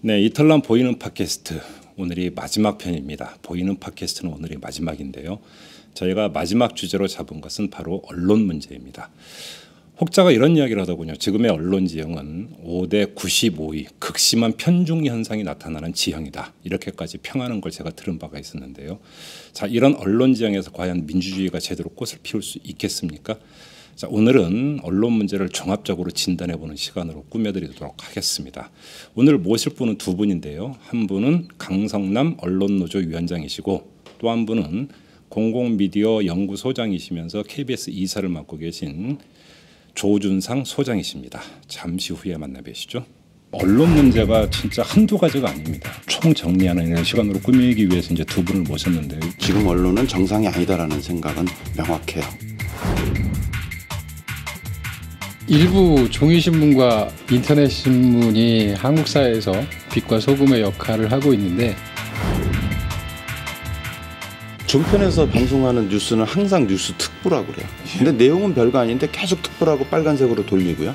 네, 이탈남 보이는 팟캐스트 오늘이 마지막 편입니다. 보이는 팟캐스트는 오늘이 마지막인데요. 저희가 마지막 주제로 잡은 것은 바로 언론 문제입니다. 혹자가 이런 이야기를 하더군요. 지금의 언론 지형은 5대 95위 극심한 편중 현상이 나타나는 지형이다. 이렇게까지 평하는 걸 제가 들은 바가 있었는데요. 자, 이런 언론 지형에서 과연 민주주의가 제대로 꽃을 피울 수 있겠습니까? 자, 오늘은 언론 문제를 종합적으로 진단해보는 시간으로 꾸며드리도록 하겠습니다. 오늘 모실 분은 두 분인데요. 한 분은 강성남 언론노조 위원장이시고 또 한 분은 공공미디어 연구소장이시면서 KBS 이사를 맡고 계신 조준상 소장이십니다. 잠시 후에 만나뵈시죠. 언론 문제가 진짜 한두 가지가 아닙니다. 총정리하는 이런 시간으로 꾸미기 위해서 이제 두 분을 모셨는데요. 지금 언론은 정상이 아니다라는 생각은 명확해요. 일부 종이신문과 인터넷신문이 한국 사회에서 빛과 소금의 역할을 하고 있는데 종편에서 방송하는 뉴스는 항상 뉴스 특보라고 그래요. 근데 내용은 별거 아닌데 계속 특보라고 빨간색으로 돌리고요.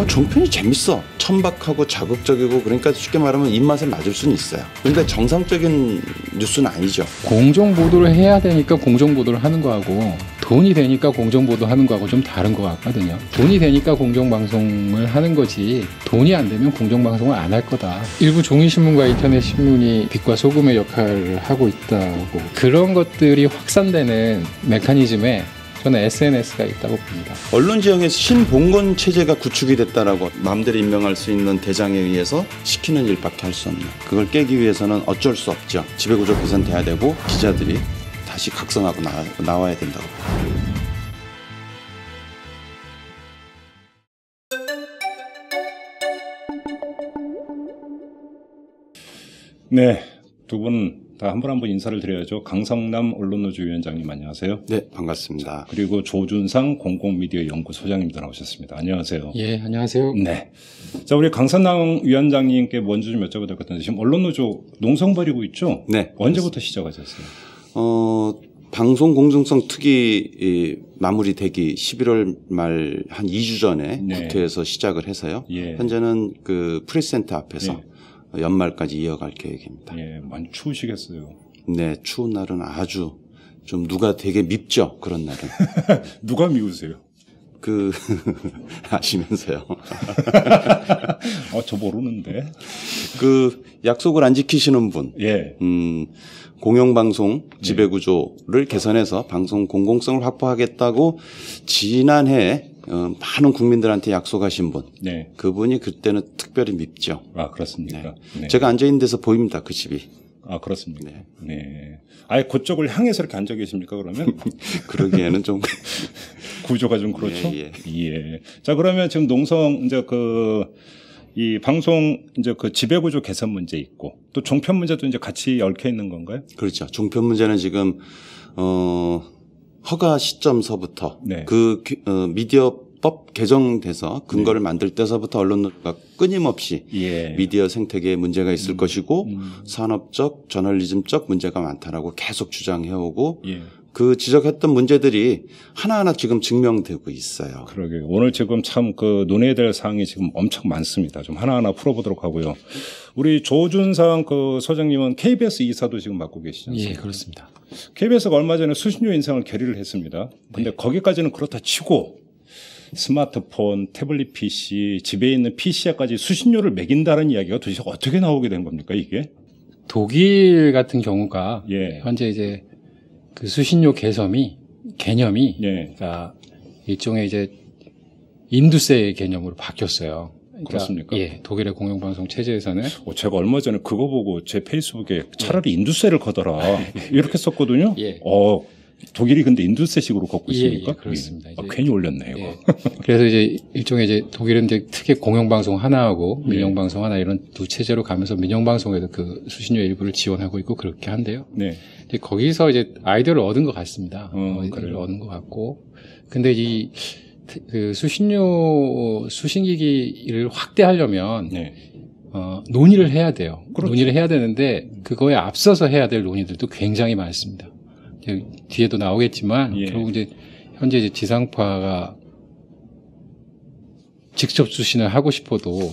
종편이 재밌어. 천박하고 자극적이고 그러니까 쉽게 말하면 입맛에 맞을 수는 있어요. 그러니까 정상적인 뉴스는 아니죠. 공정보도를 해야 되니까 공정보도를 하는 거하고 돈이 되니까 공정보도 하는 거하고 좀 다른 것 같거든요. 돈이 되니까 공정방송을 하는 거지 돈이 안 되면 공정방송을 안 할 거다. 일부 종이신문과 인터넷신문이 빛과 소금의 역할을 하고 있다고 그런 것들이 확산되는 메커니즘에 저는 SNS가 있다고 봅니다. 언론 지형에서 신봉건 체제가 구축이 됐다라고 마음대로 임명할 수 있는 대장에 의해서 시키는 일밖에 할 수 없는 그걸 깨기 위해서는 어쩔 수 없죠. 지배구조 개선돼야 되고 기자들이 다시 각성하고 나와야 된다고 봅니다. 네, 두 분 다 한 분 한 분 인사를 드려야죠. 강성남 언론노조 위원장님 안녕하세요. 네, 반갑습니다. 그리고 조준상 공공미디어 연구소장님도 나오셨습니다. 안녕하세요. 예, 안녕하세요. 네. 자, 우리 강성남 위원장님께 먼저 좀 여쭤봐야 될 것 같은데 지금 언론노조 농성 벌이고 있죠? 네. 언제부터 시작하셨어요? 방송 공정성 특위 마무리되기 11월 말 한 2주 전에 네. 국회에서 시작을 해서요. 예. 현재는 그 프레스센터 앞에서 네. 연말까지 이어갈 계획입니다. 예, 많이 추우시겠어요. 네, 추운 날은 아주 좀 누가 되게 밉죠. 그런 날은. 누가 미우세요? 아시면서요. 저 모르는데. 그 약속을 안 지키시는 분. 예. 공영방송 지배구조를 개선해서 방송 공공성을 확보하겠다고 지난해 많은 국민들한테 약속하신 분. 네. 그분이 그때는 특별히 밉죠. 아, 그렇습니까? 네. 네. 제가 앉아있는 데서 보입니다. 그 집이. 아, 그렇습니까? 네. 네. 아예 그쪽을 향해서 이렇게 앉아 계십니까, 그러면? 그러기에는 좀. 구조가 좀 그렇죠? 예. 예. 자, 그러면 지금 농성, 이제 이 방송, 이제 그 지배구조 개선 문제 있고 또 종편 문제도 이제 같이 얽혀 있는 건가요? 그렇죠. 종편 문제는 지금, 허가 시점서부터 네. 미디어법 개정돼서 근거를 만들 때서부터 언론노조가 끊임없이 예. 미디어 생태계에 문제가 있을 것이고 산업적, 저널리즘적 문제가 많다라고 계속 주장해오고 예. 그 지적했던 문제들이 하나하나 지금 증명되고 있어요. 그러게요. 오늘 지금 참 그 논의해야 될 사항이 지금 엄청 많습니다. 좀 하나하나 풀어보도록 하고요. 우리 조준상 그 소장님은 KBS 이사도 지금 맡고 계시지 않습니까? 예, 그렇습니다. KBS가 얼마 전에 수신료 인상을 결의를 했습니다. 근데 거기까지는 그렇다 치고 스마트폰, 태블릿 PC, 집에 있는 PC에까지 수신료를 매긴다는 이야기가 도대체 어떻게 나오게 된 겁니까, 이게? 독일 같은 경우가 예. 현재 이제 그 수신료 개념이 예. 그러니까 일종의 이제 인두세 개념으로 바뀌었어요. 그러니까 그렇습니까? 예, 독일의 공영방송 체제에서는 제가 얼마 전에 그거 보고 제 페이스북에 차라리 인두세를 거더라 이렇게 썼거든요. 예. 독일이 근데 인두세식으로 걷고 있습니까? 예, 그렇습니다. 이제 괜히 올렸네요. 예. 그래서 이제 일종의 이제 독일은 이제 특히 공영방송 하나하고 예. 민영방송 하나 이런 두 체제로 가면서 민영방송에도 그 수신료 일부를 지원하고 있고 그렇게 한대요. 네. 이제 거기서 이제 아이디어를 얻은 것 같습니다. 그래요? 아이디어를 얻은 것 같고. 근데 그 수신기기를 확대하려면 네. 논의를 해야 돼요. 그렇죠. 논의를 해야 되는데 그거에 앞서서 해야 될 논의들도 굉장히 많습니다. 뒤에도 나오겠지만 예. 결국 이제 현재 이제 지상파가 직접 수신을 하고 싶어도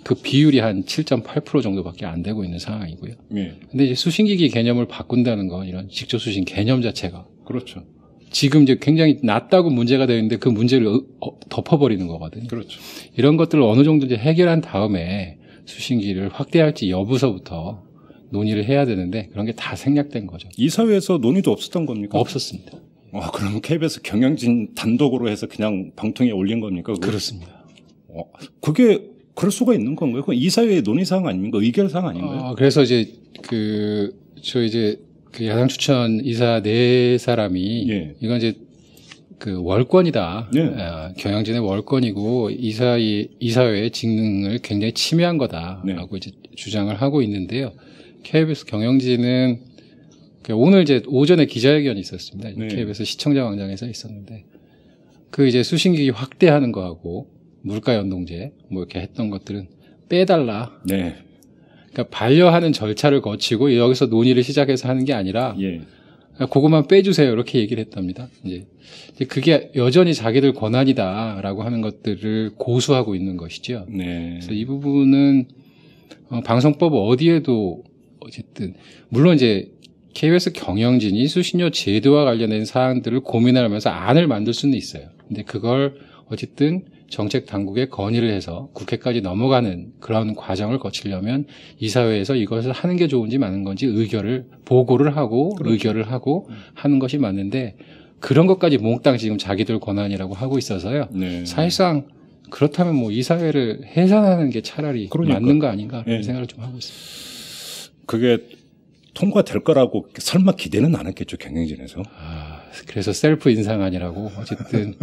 그 비율이 한 7.8% 정도밖에 안 되고 있는 상황이고요. 예. 근데 이제 수신기기 개념을 바꾼다는 건 이런 직접 수신 개념 자체가 그렇죠. 지금 이제 굉장히 낮다고 문제가 되는데 그 문제를 덮어버리는 거거든요. 그렇죠. 이런 것들을 어느 정도 이제 해결한 다음에 수신기를 확대할지 여부서부터 논의를 해야 되는데 그런 게 다 생략된 거죠. 이 사회에서 논의도 없었던 겁니까? 없었습니다. 그럼 KBS 경영진 단독으로 해서 그냥 방통위에 올린 겁니까? 그렇습니다. 그게 그럴 수가 있는 건가요? 그건 이 사회의 논의사항 아닙니까? 의결사항 아닌가요? 그래서 이제 그 야당 추천 이사 4사람이 예. 이건 이제 그 월권이다. 예. 경영진의 월권이고 이사회의 직능을 굉장히 침해한 거다라고 네. 이제 주장을 하고 있는데요. KBS 경영진은 오늘 이제 오전에 기자회견이 있었습니다. 네. KBS 시청자광장에서 있었는데 그 이제 수신기기 확대하는 거하고 물가연동제 뭐 이렇게 했던 것들은 빼달라. 네. 그러니까 반려하는 절차를 거치고 여기서 논의를 시작해서 하는 게 아니라 예. 그것만 빼주세요 이렇게 얘기를 했답니다. 이제 그게 여전히 자기들 권한이다라고 하는 것들을 고수하고 있는 것이죠. 네. 그래서 이 부분은 방송법 어디에도 어쨌든 물론 이제 KBS 경영진이 수신료 제도와 관련된 사항들을 고민하면서 안을 만들 수는 있어요. 근데 그걸 어쨌든 정책 당국에 건의를 해서 국회까지 넘어가는 그런 과정을 거치려면 이사회에서 이것을 하는 게 좋은지 마는 건지 보고를 하고 그렇죠. 의결을 하고 하는 것이 맞는데 그런 것까지 몽땅 지금 자기들 권한이라고 하고 있어서요. 네. 사실상 그렇다면 뭐 이사회를 해산하는 게 차라리 그러니까. 맞는 거 아닌가 네. 그런 생각을 좀 하고 있습니다. 그게 통과될 거라고 설마 기대는 안 했겠죠, 경영진에서. 그래서 셀프 인상안이라고 어쨌든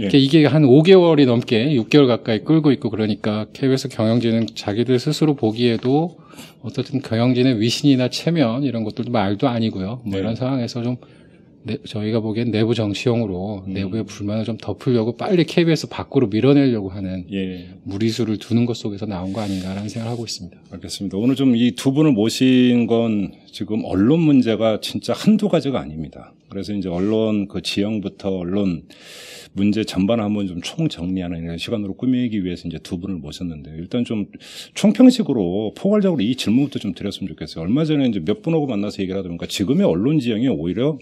예. 이게 한 5개월이 넘게 6개월 가까이 끌고 있고 그러니까 KBS 경영진은 자기들 스스로 보기에도 어떻든 경영진의 위신이나 체면 이런 것들도 말도 아니고요. 뭐 네. 이런 상황에서 좀 저희가 보기엔 내부 정치용으로 내부의 불만을 좀 덮으려고 빨리 KBS 밖으로 밀어내려고 하는 예. 무리수를 두는 것 속에서 나온 거 아닌가라는 생각을 하고 있습니다. 알겠습니다. 오늘 좀 이 두 분을 모신 건 지금 언론 문제가 진짜 한두 가지가 아닙니다. 그래서 이제 언론 그 지형부터 언론 문제 전반 한번 좀 총정리하는 이런 시간으로 꾸미기 위해서 이제 두 분을 모셨는데 일단 좀 총평식으로 포괄적으로 이 질문부터 좀 드렸으면 좋겠어요. 얼마 전에 이제 몇 분하고 만나서 얘기를 하다 보니까 지금의 언론 지형이 오히려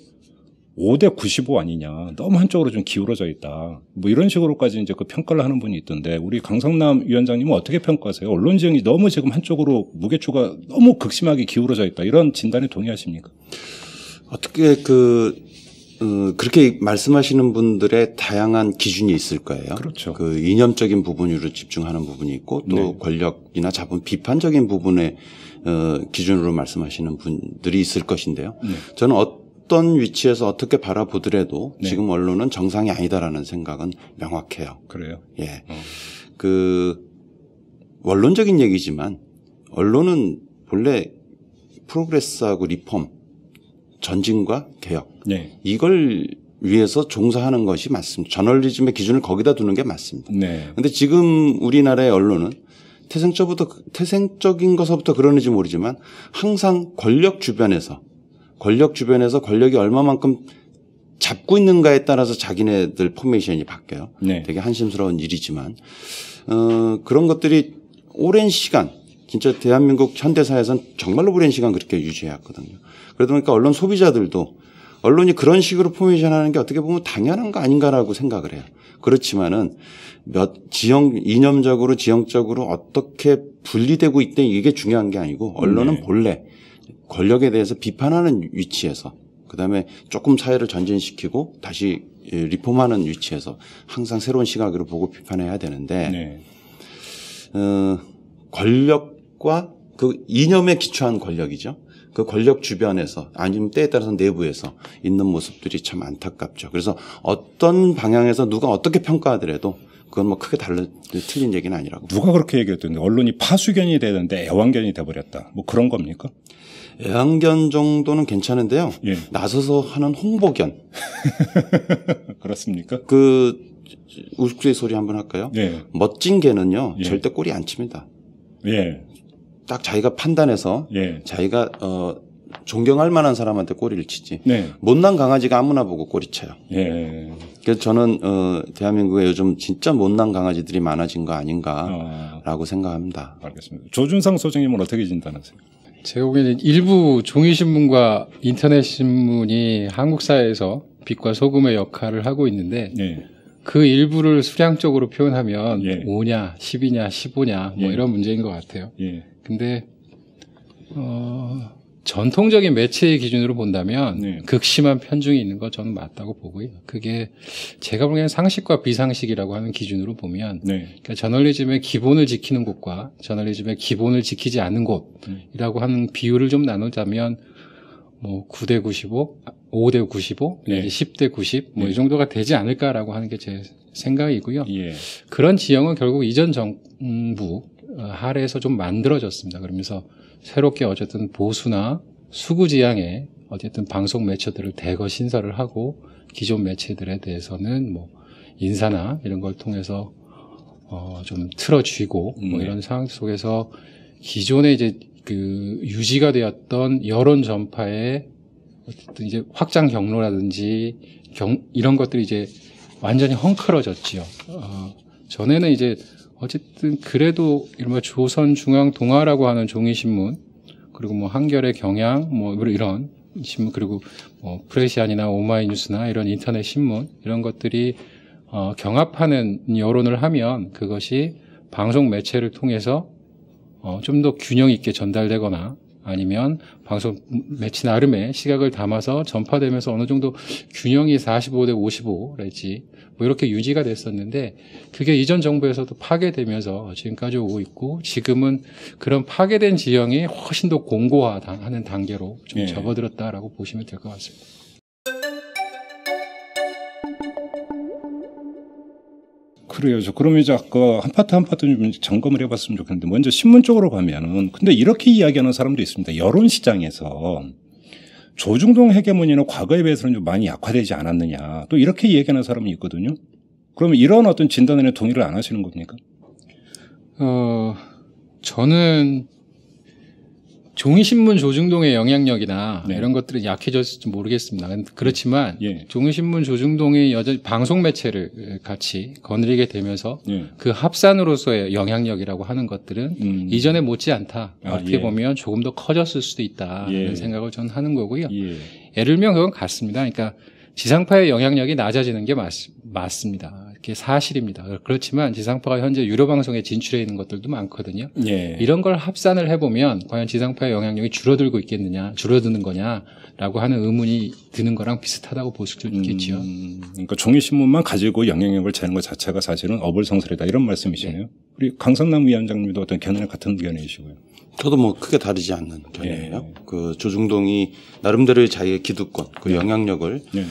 5대 95 아니냐. 너무 한쪽으로 좀 기울어져 있다. 뭐 이런 식으로까지 이제 그 평가를 하는 분이 있던데 우리 강성남 위원장님은 어떻게 평가하세요? 언론 지형이 너무 지금 한쪽으로 무게추가 너무 극심하게 기울어져 있다. 이런 진단에 동의하십니까? 어떻게 그렇게 말씀하시는 분들의 다양한 기준이 있을 거예요. 그렇죠. 그 이념적인 부분으로 집중하는 부분이 있고 또 네. 권력이나 자본 비판적인 부분에 기준으로 말씀하시는 분들이 있을 것인데요. 네. 저는 어떤 위치에서 어떻게 바라보더라도 네. 지금 언론은 정상이 아니다라는 생각은 명확해요. 그래요? 예. 원론적인 얘기지만 언론은 본래 프로그레스하고 리폼, 전진과 개혁 네. 이걸 위해서 종사하는 것이 맞습니다. 저널리즘의 기준을 거기다 두는 게 맞습니다. 네. 그런데 지금 우리나라의 언론은 태생적인 것부터 그러는지 모르지만 항상 권력 주변에서 권력이 얼마만큼 잡고 있는가에 따라서 자기네들 포메이션이 바뀌어요. 네. 되게 한심스러운 일이지만 그런 것들이 오랜 시간 진짜 대한민국 현대사에서는 정말로 오랜 시간 그렇게 유지해왔거든요. 그러다 보니까 언론 소비자들도 언론이 그런 식으로 포메이션하는 게 어떻게 보면 당연한 거 아닌가라고 생각을 해요. 그렇지만은 이념적으로 지형적으로 어떻게 분리되고 있대 이게 중요한 게 아니고 언론은 네. 본래 권력에 대해서 비판하는 위치에서 그다음에 조금 사회를 전진시키고 다시 리폼하는 위치에서 항상 새로운 시각으로 보고 비판해야 되는데 네. 권력과 그 이념에 기초한 권력이죠. 그 권력 주변에서 아니면 때에 따라서 내부에서 있는 모습들이 참 안타깝죠. 그래서 어떤 방향에서 누가 어떻게 평가하더라도 그건 뭐 크게 틀린 얘기는 아니라고. 누가 그렇게 얘기했던데 언론이 파수견이 되는데 애완견이 돼버렸다. 뭐 그런 겁니까? 애완견 정도는 괜찮은데요. 예. 나서서 하는 홍보견. 그렇습니까? 그 우스갯소리 한번 할까요? 네. 멋진 개는요. 예. 절대 꼬리 안 칩니다. 예. 딱 자기가 판단해서 예. 자기가 존경할 만한 사람한테 꼬리를 치지. 네. 못난 강아지가 아무나 보고 꼬리 쳐요. 예. 그래서 저는 대한민국에 요즘 진짜 못난 강아지들이 많아진 거 아닌가라고 생각합니다. 알겠습니다. 조준상 소장님은 어떻게 진단하세요? 제가 보기에는 일부 종이신문과 인터넷신문이 한국 사회에서 빛과 소금의 역할을 하고 있는데 예. 그 일부를 수량적으로 표현하면 예. 5냐, 10이냐, 15냐 뭐 예. 이런 문제인 것 같아요. 예. 근데 전통적인 매체의 기준으로 본다면 네. 극심한 편중이 있는 거 저는 맞다고 보고요. 그게 제가 보기에는 상식과 비상식이라고 하는 기준으로 보면 네. 그러니까 저널리즘의 기본을 지키는 곳과 저널리즘의 기본을 지키지 않는 곳이라고 하는 비율을 좀 나누자면 뭐 9대 95, 5대 95, 네. 10대 90 뭐 이 정도가 되지 않을까라고 하는 게 제 생각이고요. 예. 그런 지형은 결국 이전 정부 하에서 좀 만들어졌습니다. 그러면서 새롭게 어쨌든 보수나 수구 지향의 어쨌든 방송 매체들을 대거 신설을 하고 기존 매체들에 대해서는 뭐 인사나 이런 걸 통해서 좀 틀어쥐고 뭐 이런 상황 속에서 기존에 이제 그 유지가 되었던 여론 전파의 어쨌든 이제 확장 경로라든지 이런 것들이 이제 완전히 헝클어졌지요. 전에는 이제 어쨌든 그래도 이른바 조선중앙동아라고 하는 종이신문 그리고 뭐 한겨레 경향 뭐 이런 신문 그리고 뭐 프레시안이나 오마이뉴스나 이런 인터넷 신문 이런 것들이 경합하는 여론을 하면 그것이 방송 매체를 통해서 좀 더 균형 있게 전달되거나 아니면 방송 매체 나름의 시각을 담아서 전파되면서 어느 정도 균형이 45대 55랄지 뭐 이렇게 유지가 됐었는데 그게 이전 정부에서도 파괴되면서 지금까지 오고 있고 지금은 그런 파괴된 지형이 훨씬 더 공고화하는 단계로 좀 접어들었다라고 보시면 될 것 같습니다. 그래요. 그러면 이제 아까 한 파트 한 파트 좀 점검을 해봤으면 좋겠는데 먼저 신문 쪽으로 가면은 근데 이렇게 이야기하는 사람도 있습니다. 여론 시장에서 조중동 헤게모니는 과거에 비해서는 좀 많이 약화되지 않았느냐 또 이렇게 얘기하는 사람이 있거든요. 그러면 이런 어떤 진단에는 동의를 안 하시는 겁니까? 저는 종이신문 조중동의 영향력이나 네. 이런 것들은 약해졌을지 모르겠습니다. 그렇지만 예. 종이신문 조중동이 여전히 방송 매체를 같이 거느리게 되면서 예. 그 합산으로서의 영향력이라고 하는 것들은 이전에 못지않다. 어떻게 예. 보면 조금 더 커졌을 수도 있다는 예. 생각을 저는 하는 거고요. 예. 예를 들면 그건 같습니다. 그러니까 지상파의 영향력이 낮아지는 게 맞습니다. 그게 사실입니다. 그렇지만 지상파가 현재 유료 방송에 진출해 있는 것들도 많거든요. 예. 이런 걸 합산을 해보면 과연 지상파의 영향력이 줄어들고 있겠느냐, 줄어드는 거냐라고 하는 의문이 드는 거랑 비슷하다고 볼 수 있겠죠. 그러니까 종이신문만 가지고 영향력을 재는 것 자체가 사실은 어불성설이다 이런 말씀이시네요. 네. 우리 강성남 위원장님도 어떤 견해는 같은 견해이시고요. 저도 뭐 크게 다르지 않는 견해예요. 예. 그 조중동이 나름대로의 자기의 기득권, 그 영향력을 예.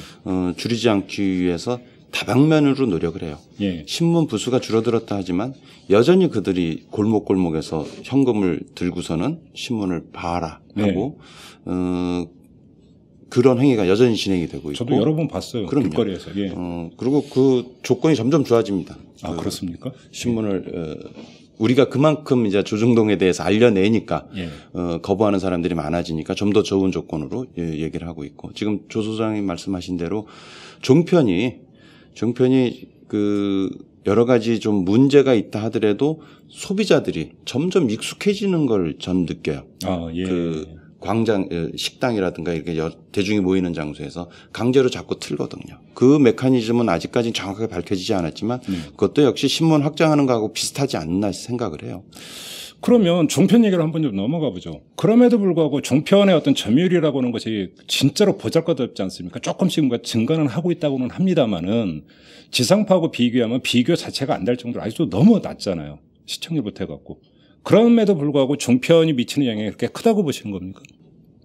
줄이지 않기 위해서 다방면으로 노력을 해요. 예. 신문 부수가 줄어들었다 하지만 여전히 그들이 골목골목에서 현금을 들고서는 신문을 봐라 하고 그런 행위가 여전히 진행이 되고 있고. 저도 여러 번 봤어요. 그럼요. 길거리에서. 예. 그리고 그 조건이 점점 좋아집니다. 아, 그렇습니까? 신문을 우리가 그만큼 이제 조중동에 대해서 알려내니까 예. 거부하는 사람들이 많아지니까 좀 더 좋은 조건으로 얘기를 하고 있고 지금 조 소장님 말씀하신 대로 종편이 그 여러 가지 좀 문제가 있다 하더라도 소비자들이 점점 익숙해지는 걸 전 느껴요. 아, 예. 그 광장 식당이라든가 이렇게 대중이 모이는 장소에서 강제로 자꾸 틀거든요. 그 메커니즘은 아직까지 정확하게 밝혀지지 않았지만 그것도 역시 신문 확장하는 거하고 비슷하지 않나 생각을 해요. 그러면 종편 얘기를 한번 좀 넘어가 보죠. 그럼에도 불구하고 종편의 어떤 점유율이라고 하는 것이 진짜로 보잘것없지 않습니까? 조금씩 뭔가 증가는 하고 있다고는 합니다만은 지상파하고 비교하면 비교 자체가 안 될 정도로 아직도 너무 낮잖아요. 시청률부터 해갖고. 그럼에도 불구하고 종편이 미치는 영향이 그렇게 크다고 보시는 겁니까?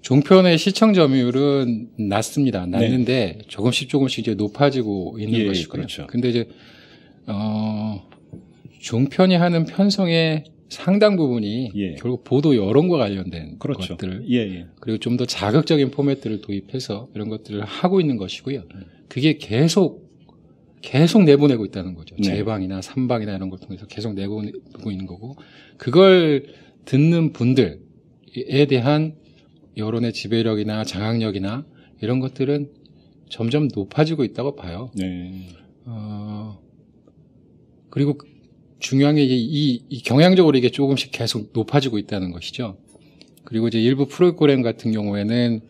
종편의 시청 점유율은 낮습니다. 낮는데 조금씩 이제 높아지고 있는 것이고요. 그렇죠. 근데 이제 종편이 하는 편성의 상당 부분이 결국 보도 여론과 관련된 그렇죠. 것들 그리고 좀 더 자극적인 포맷들을 도입해서 이런 것들을 하고 있는 것이고요. 그게 계속 계속 내보내고 있다는 거죠. 네. 제방이나 삼방이나 이런 걸 통해서 계속 내보내고 있는 거고, 그걸 듣는 분들에 대한 여론의 지배력이나 장악력이나 이런 것들은 점점 높아지고 있다고 봐요. 네. 그리고 중요한 게 이 경향적으로 이게 조금씩 계속 높아지고 있다는 것이죠. 그리고 이제 일부 프로그램 같은 경우에는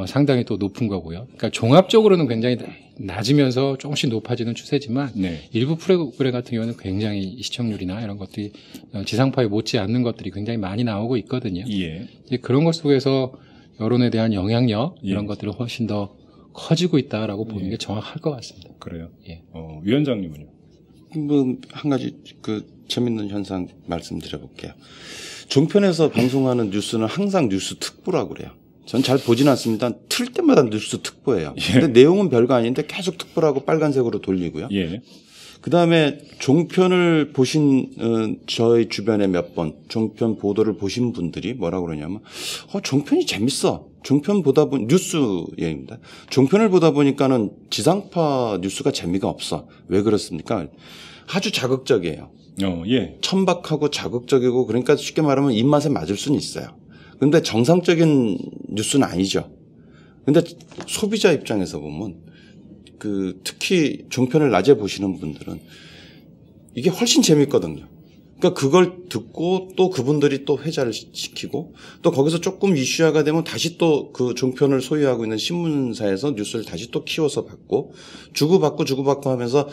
상당히 또 높은 거고요. 그러니까 종합적으로는 굉장히 낮으면서 조금씩 높아지는 추세지만 네. 일부 프로그램 같은 경우는 굉장히 시청률이나 이런 것들이 지상파에 못지 않는 것들이 굉장히 많이 나오고 있거든요. 예. 이제 그런 것 속에서 여론에 대한 영향력 예. 이런 것들은 훨씬 더 커지고 있다라고 보는 게 정확할 것 같습니다. 그래요. 예. 위원장님은요? 뭐 한 가지 그 재밌는 현상 말씀드려볼게요. 종편에서 방송하는 뉴스는 항상 뉴스 특보라고 그래요. 전 잘 보진 않습니다. 틀 때마다 뉴스 특보예요. 근데 내용은 별거 아닌데 계속 특보라고 빨간색으로 돌리고요. 예. 그다음에 종편을 보신 저희 주변에 몇 번 종편 보도를 보신 분들이 뭐라고 그러냐면 종편이 재밌어. 종편 보다 보니 뉴스 얘기입니다. 종편을 보다 보니까는 지상파 뉴스가 재미가 없어. 왜 그렇습니까? 아주 자극적이에요. 예. 천박하고 자극적이고 그러니까 쉽게 말하면 입맛에 맞을 수는 있어요. 근데 정상적인 뉴스는 아니죠. 근데 소비자 입장에서 보면 특히 종편을 낮에 보시는 분들은 이게 훨씬 재밌거든요. 그러니까 그걸 듣고 또 그분들이 또 회자를 시키고 또 거기서 조금 이슈화가 되면 다시 또 그 종편을 소유하고 있는 신문사에서 뉴스를 다시 또 키워서 받고 주고받고 하면서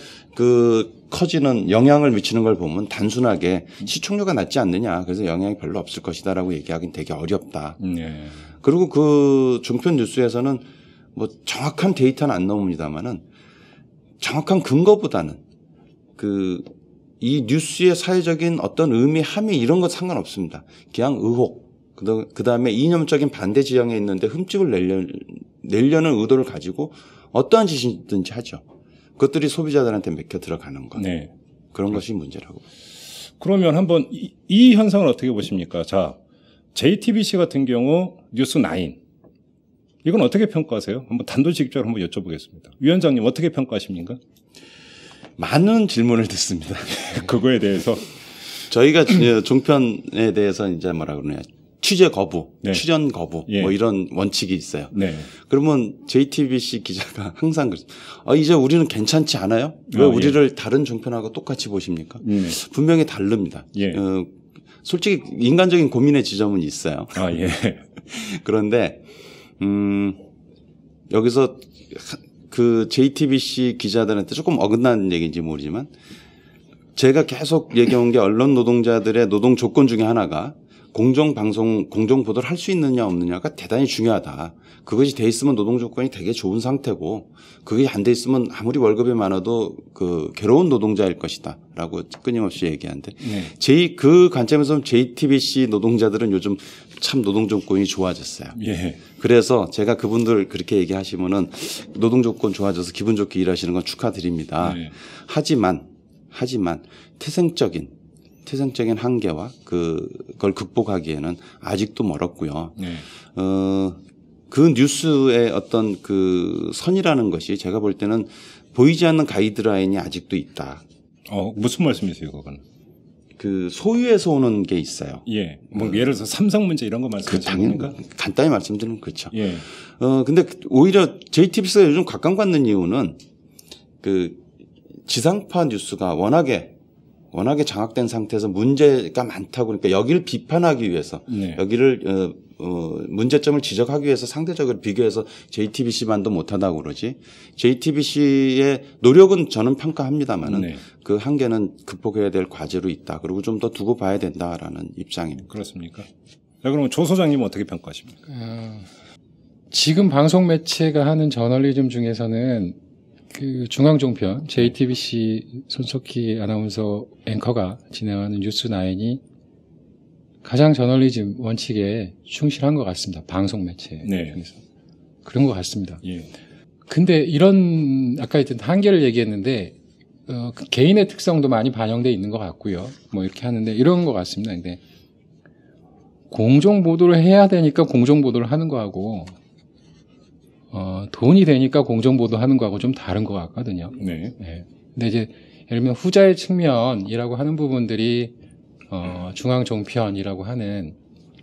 커지는 영향을 미치는 걸 보면 단순하게 시청률가 낮지 않느냐. 그래서 영향이 별로 없을 것이다라고 얘기하기는 되게 어렵다. 네. 그리고 그 종편 뉴스에서는 뭐 정확한 데이터는 안 나옵니다만은 정확한 근거보다는 이 뉴스의 사회적인 어떤 의미, 함의 이런 것 상관없습니다. 그냥 의혹, 그 다음에 이념적인 반대 지형에 있는데 흠집을 내려는 의도를 가지고 어떠한 짓이든지 하죠. 그것들이 소비자들한테 맥혀 들어가는 것. 네. 그런 것이 문제라고. 그러면 한번 이 현상을 어떻게 보십니까? 자, JTBC 같은 경우 뉴스9. 이건 어떻게 평가하세요? 한번 단도직입적으로 한번 여쭤보겠습니다. 위원장님 어떻게 평가하십니까? 많은 질문을 듣습니다. 그거에 대해서 저희가 종편에 대해서 이제 뭐라 그러냐 취재 거부, 네. 출연 거부 예. 뭐 이런 원칙이 있어요. 네. 그러면 JTBC 기자가 항상 이제 우리는 괜찮지 않아요? 왜 우리를 다른 종편하고 똑같이 보십니까? 분명히 다릅니다. 예. 솔직히 인간적인 고민의 지점은 있어요. 예. 그런데 여기서 그 JTBC 기자들한테 조금 어긋난 얘기인지 모르지만 제가 계속 얘기해온 게 언론 노동자들의 노동 조건 중에 하나가 공정방송, 공정보도를 할 수 있느냐 없느냐가 대단히 중요하다. 그것이 돼 있으면 노동 조건이 되게 좋은 상태고 그게 안 돼 있으면 아무리 월급이 많아도 괴로운 노동자일 것이다. 라고 끊임없이 얘기하는데 그 관점에서 JTBC 노동자들은 요즘 참 노동 조건이 좋아졌어요. 예. 그래서 제가 그분들 그렇게 얘기하시면은 노동 조건 좋아져서 기분 좋게 일하시는 건 축하드립니다. 네. 하지만 태생적인 한계와 그걸 극복하기에는 아직도 멀었고요. 네. 그 뉴스의 어떤 선이라는 것이 제가 볼 때는 보이지 않는 가이드라인이 아직도 있다. 무슨 말씀이세요, 그건? 소유에서 오는 게 있어요. 예. 뭐 예를 들어서 삼성 문제 이런 거 말씀하시는 겁니까? 간단히 말씀드리면 그렇죠. 예. 근데 오히려 JTBC가 요즘 각광받는 이유는 지상파 뉴스가 워낙에 장악된 상태에서 문제가 많다고 그러니까 여기를 비판하기 위해서 여기를 문제점을 지적하기 위해서 상대적으로 비교해서 JTBC만도 못하다고 그러지 JTBC의 노력은 저는 평가합니다만은 그 한계는 극복해야 될 과제로 있다. 그리고 좀 더 두고 봐야 된다라는 입장입니다. 그렇습니까? 자, 그러면 조 소장님은 어떻게 평가하십니까? 지금 방송 매체가 하는 저널리즘 중에서는 중앙종편 JTBC 손석희 아나운서 앵커가 진행하는 뉴스9이 가장 저널리즘 원칙에 충실한 것 같습니다. 방송 매체 중에서. 그런 것 같습니다. 예. 근데 이런 아까 했던 한계를 얘기했는데 개인의 특성도 많이 반영돼 있는 것 같고요. 뭐 이렇게 하는데 이런 것 같습니다. 근데 공정보도를 해야 되니까 공정보도를 하는 거하고 돈이 되니까 공정보도 하는 거하고 좀 다른 것 같거든요. 네. 네. 근데 이제 예를 들면 후자의 측면이라고 하는 부분들이 중앙 종편이라고 하는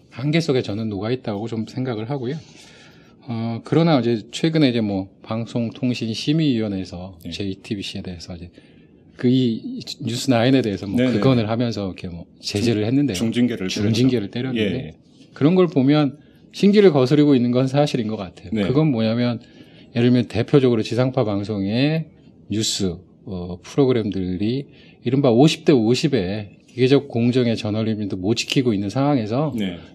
한계 속에 저는 녹아 있다고 좀 생각을 하고요. 그러나 이제 최근에 이제 뭐 방송통신심의위원회에서 JTBC에 대해서 이제 이 뉴스9에 대해서 뭐 극언을 하면서 이렇게 뭐 제재를 했는데요. 중징계를 때렸는데 예. 그런 걸 보면 신기를 거스르고 있는 건 사실인 것 같아요. 네. 그건 뭐냐면 예를 들면 대표적으로 지상파 방송의 뉴스 프로그램들이 이른바 50대 50의 기계적 공정의 저널리즘도 못 지키고 있는 상황에서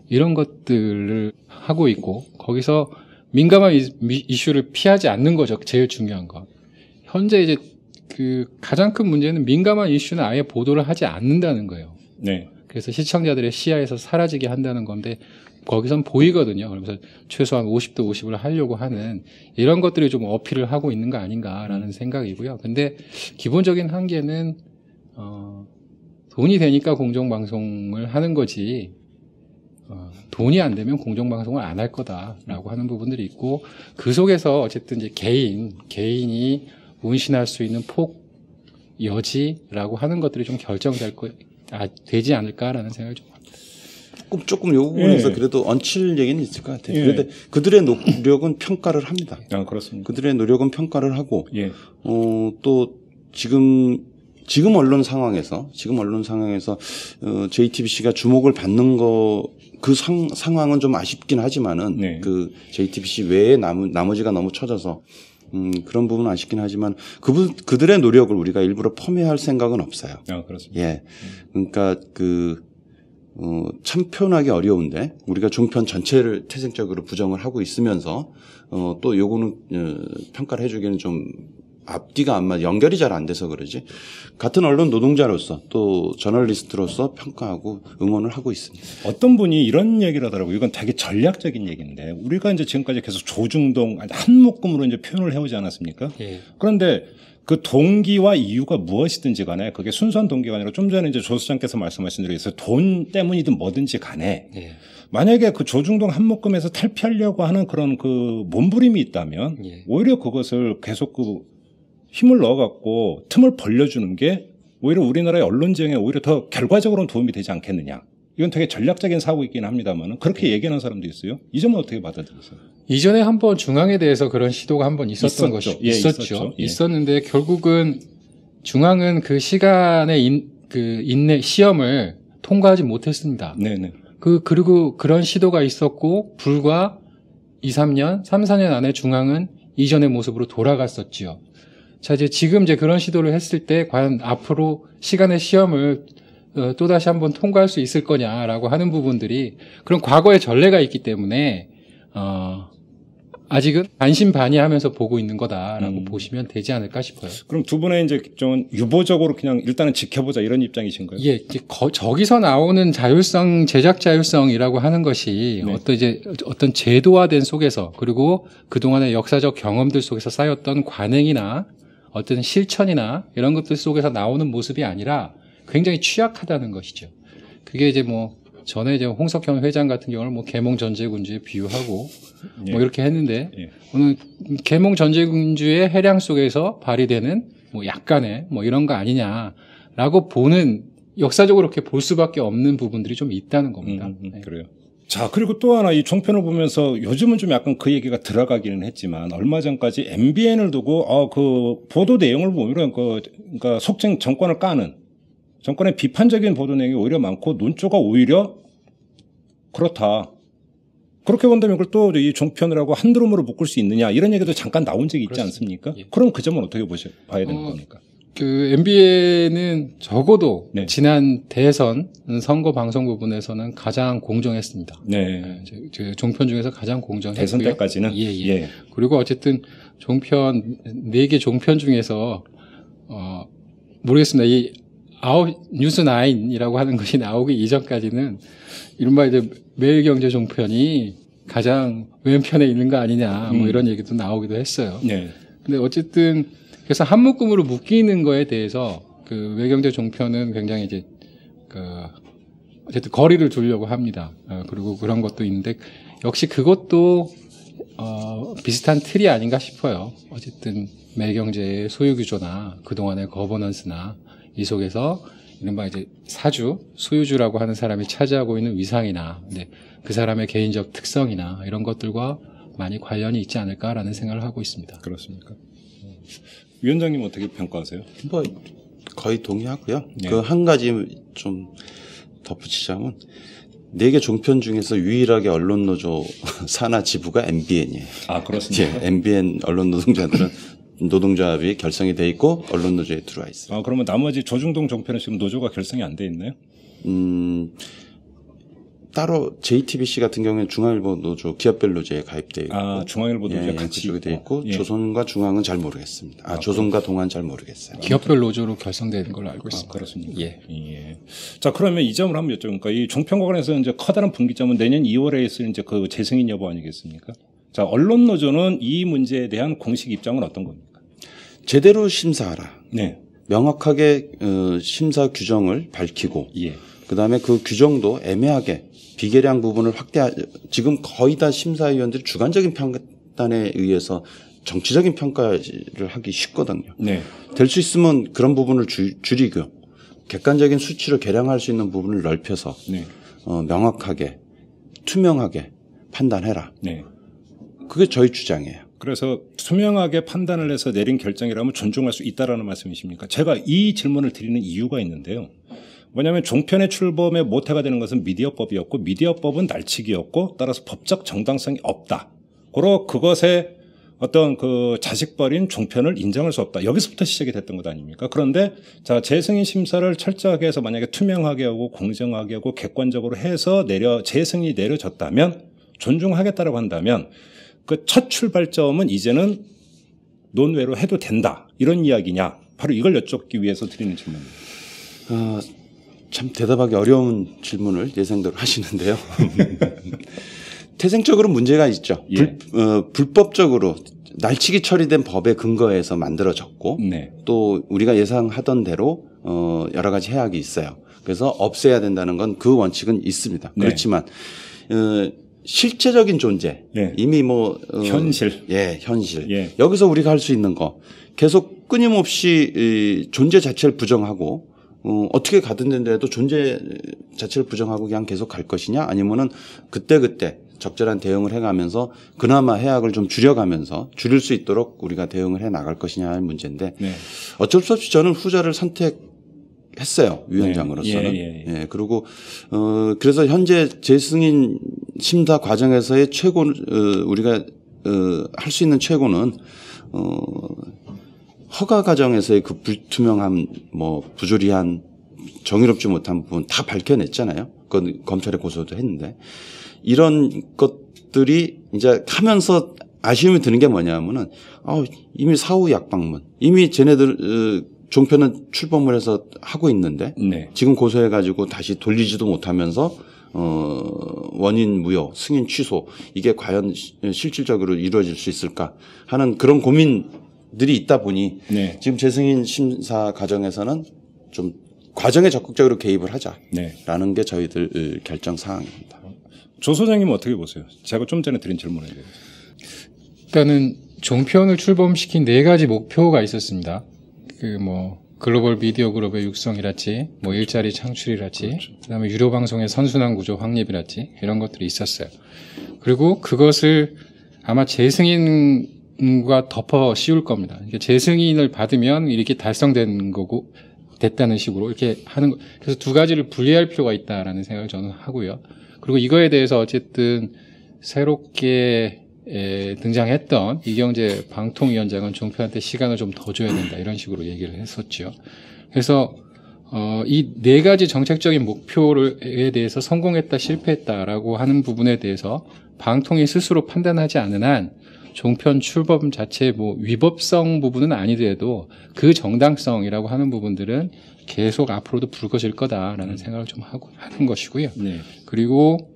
이런 것들을 하고 있고 거기서 민감한 이슈를 피하지 않는 거죠. 제일 중요한 건. 현재 이제 그 가장 큰 문제는 민감한 이슈는 아예 보도를 하지 않는다는 거예요. 네. 그래서 시청자들의 시야에서 사라지게 한다는 건데 거기선 보이거든요. 그러면서 최소한 50대 50을 하려고 하는 이런 것들이 좀 어필을 하고 있는 거 아닌가라는 생각이고요. 근데 기본적인 한계는 돈이 되니까 공정방송을 하는 거지 돈이 안 되면 공정방송을 안 할 거다라고 하는 부분들이 있고 그 속에서 어쨌든 이제 개인이 운신할 수 있는 폭 여지라고 하는 것들이 좀 되지 않을까라는 생각을 좀 합니다. 조금 요 부분에서 그래도 얹힐 얘기는 있을 것 같아요. 그런데 그들의 노력은 평가를 합니다. 그렇습니다. 그들의 노력은 평가를 하고 또 지금 언론 상황에서 JTBC가 주목을 받는 그 상황은 좀 아쉽긴 하지만은 그 JTBC 외에 나머지가 너무 처져서 그런 부분은 아쉽긴 하지만 그들의 노력을 우리가 일부러 폄훼할 생각은 없어요. 그렇습니다. 예. 그러니까 참 표현하기 어려운데 우리가 종편 전체를 태생적으로 부정을 하고 있으면서 또 요거는 평가를 해주기에는 좀 앞뒤가 안 맞아 연결이 잘 안 돼서 그러지 같은 언론 노동자로서 또 저널리스트로서 평가하고 응원을 하고 있습니다. 어떤 분이 이런 얘기를 하더라고요. 이건 되게 전략적인 얘기인데 우리가 이제 지금까지 계속 조중동 한 묶음으로 이제 표현을 해오지 않았습니까? 그런데 그 동기와 이유가 무엇이든지 간에 그게 순수한 동기가 아니라 좀 전에 이제 조 수장께서 말씀하신 대로 있어요. 돈 때문이든 뭐든지 간에 만약에 그 조중동 한 묶음에서 탈피하려고 하는 그런 그 몸부림이 있다면 오히려 그것을 계속 힘을 넣어갖고 틈을 벌려주는 게 오히려 우리나라의 언론 지형에 오히려 더 결과적으로는 도움이 되지 않겠느냐. 이건 되게 전략적인 사고이긴 합니다만 그렇게 얘기하는 사람도 있어요. 이 점은 어떻게 받아들였어요? 이전에 한번 중앙에 대해서 그런 시도가 한번 있었던 것이 있었죠. 있었는데 결국은 중앙은 그 시간의 인내 시험을 통과하지 못했습니다. 그리고 그런 시도가 있었고 불과 3, 4년 안에 중앙은 이전의 모습으로 돌아갔었지요. 자, 지금 그런 시도를 했을 때 과연 앞으로 시간의 시험을 또다시 한번 통과할 수 있을 거냐라고 하는 부분들이 그런 과거의 전례가 있기 때문에 아직은 반신반의하면서 보고 있는 거다라고 보시면 되지 않을까 싶어요. 그럼 두 분의 이제 좀 유보적으로 그냥 일단은 지켜보자 이런 입장이신가요? 저기서 나오는 자율성, 제작 자율성이라고 하는 것이 어떤 제도화된 속에서 그리고 그동안의 역사적 경험들 속에서 쌓였던 관행이나 어떤 실천이나 이런 것들 속에서 나오는 모습이 아니라 굉장히 취약하다는 것이죠. 그게 전에 홍석현 회장 같은 경우는 계몽 전제군주에 비유하고 이렇게 했는데 오늘 계몽 전제군주의 해량 속에서 발휘되는 약간의 이런 거 아니냐라고 보는 역사적으로 그렇게 볼 수밖에 없는 부분들이 좀 있다는 겁니다. 그래요. 자, 그리고 또 하나 이 종편을 보면서 요즘은 좀 약간 그 얘기가 들어가기는 했지만 얼마 전까지 MBN을 두고 그 보도 내용을 보면 그러니까 속칭 정권을 까는 정권의 비판적인 보도 내용이 오히려 많고 논조가 오히려 그렇다. 그렇게 본다면 그걸 또 이 종편을 하고 한드름으로 묶을 수 있느냐 이런 얘기도 잠깐 나온 적이 있지 않습니까? 그럼 그 점은 어떻게 봐야 되는 겁니까? MBN은 적어도 지난 대선 선거 방송 부분에서는 가장 공정했습니다. 종편 중에서 가장 공정했고요. 대선 때까지는? 그리고 어쨌든 종편 4개 종편 중에서 모르겠습니다. 이 뉴스9이라고 하는 것이 나오기 이전까지는 이른바 매일경제 종편이 가장 왼편에 있는 거 아니냐 이런 얘기도 나오기도 했어요. 근데 어쨌든 그래서 한 묶음으로 묶이는 거에 대해서 매일경제 종편은 굉장히 어쨌든 거리를 두려고 합니다. 그리고 그런 것도 있는데 역시 그것도 비슷한 틀이 아닌가 싶어요. 어쨌든 매경제의 소유규조나 그동안의 거버넌스나 이 속에서 이른바 이제 사주, 소유주라고 하는 사람이 차지하고 있는 위상이나 그 사람의 개인적 특성이나 이런 것들과 많이 관련이 있지 않을까라는 생각을 하고 있습니다. 그렇습니까? 위원장님 어떻게 평가하세요? 뭐 거의 동의하고요. 네. 그 한 가지 좀 덧붙이자면 4개 종편 중에서 유일하게 언론노조 산하 지부가 MBN이에요. 아, 그렇습니까? 예, MBN 언론 노동자들은 노동조합이 결성이 돼 있고 언론노조에 들어와 있어요. 아, 그러면 나머지 조중동 종편은 지금 노조가 결성이 안 돼 있나요? 따로 JTBC 같은 경우에는 중앙일보 노조 기업별 노조에 가입돼 있고, 아, 중앙일보 노조에 예, 같이 그쪽에 돼 있고, 예. 조선과 중앙은 잘 모르겠습니다. 조선과 동아는 잘 모르겠어요. 기업별 노조로 결성되는 걸로 알고 있습니다. 그렇습니까? 예. 예. 자, 그러면 이 점을 한번 여쭤볼까? 이 종편과 관해서 이제 커다란 분기점은 내년 2월에 있을 이제 그 재승인 여부 아니겠습니까? 자, 언론 노조는 이 문제에 대한 공식 입장은 어떤 겁니까? 제대로 심사하라. 네. 명확하게 심사 규정을 밝히고, 예. 그다음에 그 규정도 애매하게 비계량 부분을 지금 거의 다 심사위원들이 주관적인 판단에 의해서 정치적인 평가를 하기 쉽거든요. 네. 될 수 있으면 그런 부분을 줄이고 객관적인 수치로 계량할 수 있는 부분을 넓혀서 네. 명확하게 투명하게 판단해라. 네. 그게 저희 주장이에요. 그래서 투명하게 판단을 해서 내린 결정이라면 존중할 수 있다라는 말씀이십니까? 제가 이 질문을 드리는 이유가 있는데요. 뭐냐면 종편의 출범의 모태가 되는 것은 미디어법이었고 미디어법은 날치기였고 따라서 법적 정당성이 없다. 고로 그것에 어떤 그 자식벌인 종편을 인정할 수 없다. 여기서부터 시작이 됐던 것 아닙니까? 그런데 자, 재승인 심사를 철저하게 해서 만약에 투명하게 하고 공정하게 하고 객관적으로 해서 재승인이 내려졌다면 존중하겠다라고 한다면 그 첫 출발점은 이제는 논외로 해도 된다. 이런 이야기냐. 바로 이걸 여쭙기 위해서 드리는 질문입니다. 참 대답하기 어려운 질문을 예상대로 하시는데요. 태생적으로 문제가 있죠. 예. 불법적으로 날치기 처리된 법에 근거해서 만들어졌고 네. 또 우리가 예상하던 대로 여러 가지 해악이 있어요. 그래서 없애야 된다는 건 그 원칙은 있습니다. 네. 그렇지만 실제적인 존재 네. 이미 뭐 현실. 현실 예. 여기서 우리가 할 수 있는 거 계속 끊임없이 존재 자체를 부정하고 어떻게 가든 된데도 존재 자체를 부정하고 그냥 계속 갈 것이냐 아니면은 그때그때 적절한 대응을 해가면서 그나마 해악을 좀 줄여가면서 줄일 수 있도록 우리가 대응을 해 나갈 것이냐 하는 문제인데 네. 어쩔 수 없이 저는 후자를 선택했어요. 위원장으로서는. 예. 예, 그리고 그래서 현재 재승인 심사 과정에서의 최고 우리가 할 수 있는 최고는 허가 과정에서의 그 불투명함, 부조리한, 정의롭지 못한 부분 다 밝혀냈잖아요. 그건 검찰에 고소도 했는데 이런 것들이 이제 하면서 아쉬움이 드는 게 뭐냐면은 이미 사후 약방문, 이미 쟤네들 종편은 출범을 해서 하고 있는데 네. 지금 지금 고소해가지고 다시 돌리지도 못하면서 원인 무효, 승인 취소 이게 과연 실질적으로 이루어질 수 있을까 하는 그런 고민들이 있다 보니 네. 지금 재승인 심사 과정에서는 좀 과정에 적극적으로 개입을 하자라는 네. 게 저희들 결정 사항입니다. 조 소장님은 어떻게 보세요? 제가 좀 전에 드린 질문에 대해서. 일단은 종편을 출범시킨 4가지 목표가 있었습니다. 글로벌 미디어 그룹의 육성이랄지, 일자리 창출이랄지, 그렇죠. 그다음에 유료 방송의 선순환 구조 확립이랄지 이런 것들이 있었어요. 그리고 그것을 아마 재승인과 덮어 씌울 겁니다. 재승인을 받으면 이렇게 달성된 거고 됐다는 식으로 이렇게 하는 거. 그래서 2가지를 분리할 필요가 있다라는 생각을 저는 하고요. 그리고 이거에 대해서 어쨌든 새롭게 등장했던 이경재 방통위원장은 종편한테 시간을 좀 더 줘야 된다 이런 식으로 얘기를 했었죠. 그래서 이 4가지 정책적인 목표에 대해서 성공했다 실패했다라고 하는 부분에 대해서 방통위 스스로 판단하지 않은 한 종편 출범 자체 위법성 부분은 아니더라도 그 정당성이라고 하는 부분들은 계속 앞으로도 불거질 거다라는 생각을 좀 하는 것이고요. 네. 그리고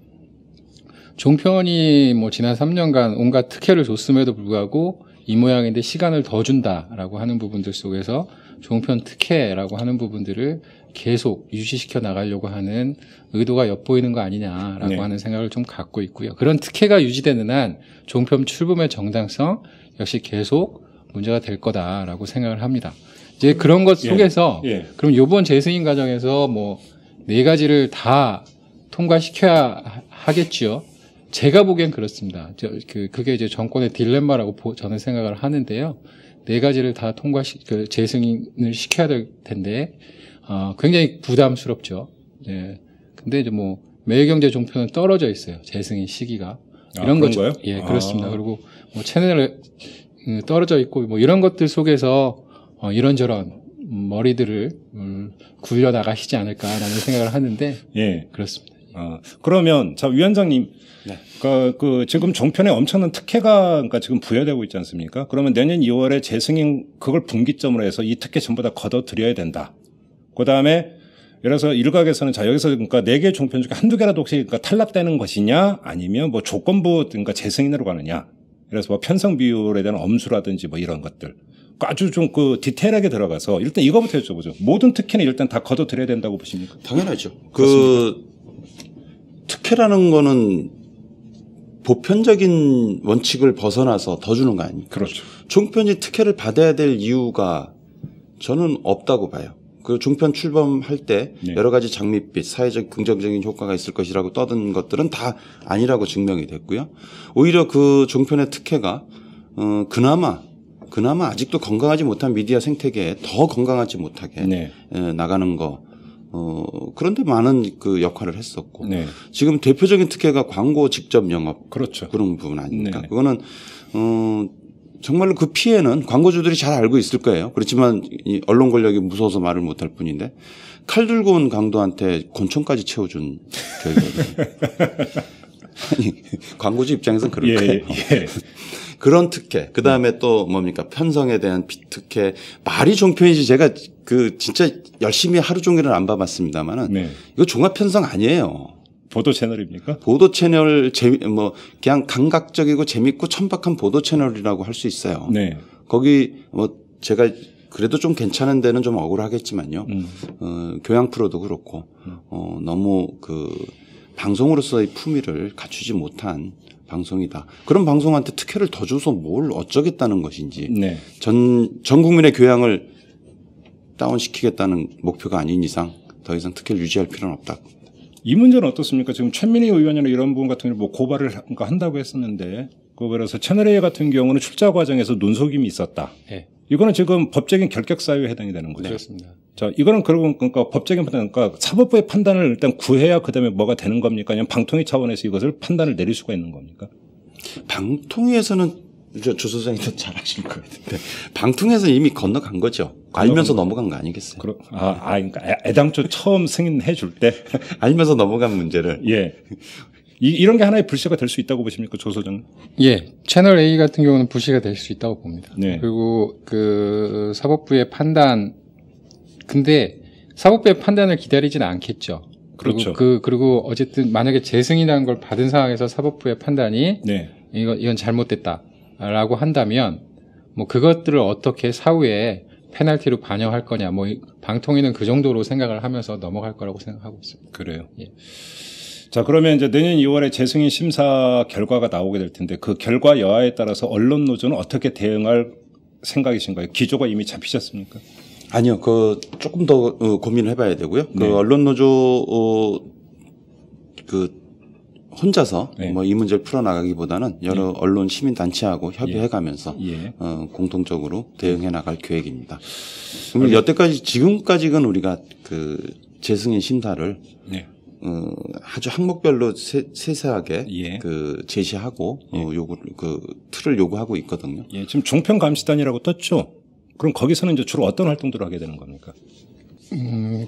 종편이 지난 3년간 온갖 특혜를 줬음에도 불구하고 이 모양인데 시간을 더 준다라고 하는 부분들 속에서 종편 특혜라고 하는 부분들을 계속 유지시켜 나가려고 하는 의도가 엿보이는 거 아니냐라고 네. 하는 생각을 좀 갖고 있고요. 그런 특혜가 유지되는 한 종편 출범의 정당성 역시 계속 문제가 될 거다라고 생각을 합니다. 이제 그런 것 속에서 예. 그럼 이번 재승인 과정에서 뭐 4가지를 다 통과시켜야 하겠죠. 제가 보기엔 그렇습니다. 그게 이제 정권의 딜레마라고 저는 생각을 하는데요. 4가지를 다 재승인을 시켜야 될 텐데, 굉장히 부담스럽죠. 예. 근데 이제 뭐, 매일경제 종편은 떨어져 있어요. 재승인 시기가. 이런 거죠. 거요? 예, 그렇습니다. 그리고 뭐 채널에 떨어져 있고 뭐 이런 것들 속에서 이런저런 머리들을 굴려 나가시지 않을까라는 생각을 하는데, 예. 그렇습니다. 그러면 자 위원장님, 네. 그 지금 종편에 엄청난 특혜가 그러니까 지금 부여되고 있지 않습니까? 그러면 내년 2월에 재승인 그걸 분기점으로 해서 이 특혜 전부 다 걷어들여야 된다. 그 다음에 예를 들어서 일각에서는 자 여기서 그러니까 4개 종편 중에 한두 개라도 혹시 그러니까 탈락되는 것이냐, 아니면 뭐 조건부 그러니까 재승인으로 가느냐. 그래서 뭐 편성 비율에 대한 엄수라든지 뭐 이런 것들. 아주 좀 그 디테일하게 들어가서 일단 이거부터 여쭤보죠. 모든 특혜는 일단 다 걷어들여야 된다고 보십니까? 당연하죠. 특혜라는 거는 보편적인 원칙을 벗어나서 더 주는 거 아닙니까? 그렇죠. 종편이 특혜를 받아야 될 이유가 저는 없다고 봐요. 그 종편 출범할 때 네. 여러 가지 장밋빛, 사회적 긍정적인 효과가 있을 것이라고 떠든 것들은 다 아니라고 증명이 됐고요. 오히려 그 종편의 특혜가 그나마 아직도 건강하지 못한 미디어 생태계에 더 건강하지 못하게 네. 나가는 거. 그런데 많은 그 역할을 했었고. 네. 지금 대표적인 특혜가 광고 직접 영업. 그렇죠. 그런 부분 아닙니까? 네네. 그거는, 정말로 그 피해는 광고주들이 잘 알고 있을 거예요. 그렇지만 이 언론 권력이 무서워서 말을 못할 뿐인데 칼 들고 온 강도한테 권총까지 채워준 교육이거든요. 아니, 광고주 입장에서는 그럴 거예요. 예. 그런 특혜. 그 다음에 또 뭡니까? 편성에 대한 특혜. 말이 종편이지 제가 진짜 열심히 하루 종일은 안 봐봤습니다만은. 네. 이거 종합 편성 아니에요. 보도 채널입니까? 보도 채널 그냥 감각적이고 재밌고 천박한 보도 채널이라고 할 수 있어요. 네. 거기 제가 그래도 좀 괜찮은 데는 좀 억울하겠지만요. 교양 프로도 그렇고 너무 방송으로서의 품위를 갖추지 못한 방송이다. 그런 방송한테 특혜를 더 줘서 뭘 어쩌겠다는 것인지. 네. 전 국민의 교양을 다운시키겠다는 목표가 아닌 이상 더 이상 특혜를 유지할 필요는 없다. 이 문제는 어떻습니까? 지금 최민희 의원이나 이런 부분 같은 경우 뭐 고발을 한다고 했었는데, 그래서 채널A 같은 경우는 출자 과정에서 눈속임이 있었다. 네. 이거는 지금 법적인 결격 사유에 해당이 되는 거죠. 그렇습니다. 자, 이거는 그러니까 법적인 판단, 그러니까 사법부의 판단을 일단 구해야 그다음에 뭐가 되는 겁니까? 아니면 방통위 차원에서 이것을 판단을 내릴 수가 있는 겁니까? 방통위에서는 조 소장이 더 잘 아실 것 같은데 방통위에서 이미 건너간 거죠. 알면서 넘어간 거 아니겠어요? 그러니까 애당초 처음 승인해 줄 때 알면서 넘어간 문제를. 예. 이런 게 하나의 불씨가 될 수 있다고 보십니까, 조 소장? 예, 채널 A 같은 경우는 불씨가 될 수 있다고 봅니다. 네. 그리고 사법부의 판단, 근데 사법부의 판단을 기다리지는 않겠죠. 그렇죠. 그리고 어쨌든 만약에 재승인한 걸 받은 상황에서 사법부의 판단이 네. 이건 잘못됐다라고 한다면 뭐 그것들을 어떻게 사후에 페널티로 반영할 거냐, 뭐 방통위는 그 정도로 생각을 하면서 넘어갈 거라고 생각하고 있습니다. 그래요. 예. 자, 그러면 이제 내년 2월에 재승인 심사 결과가 나오게 될 텐데 그 결과 여하에 따라서 언론 노조는 어떻게 대응할 생각이신가요? 기조가 이미 잡히셨습니까? 아니요, 조금 더 고민을 해봐야 되고요. 네. 언론 노조 혼자서 네. 이 문제를 풀어나가기보다는 여러 네. 언론 시민 단체하고 협의해가면서 예. 공통적으로 대응해 나갈 계획입니다. 그럼 지금까지는 우리가 재승인 심사를 네. 아주 항목별로 세세하게 예. 제시하고 틀을 요구하고 있거든요. 예, 지금 종편 감시단이라고 떴죠. 그럼 거기서는 이제 주로 어떤 활동들을 하게 되는 겁니까?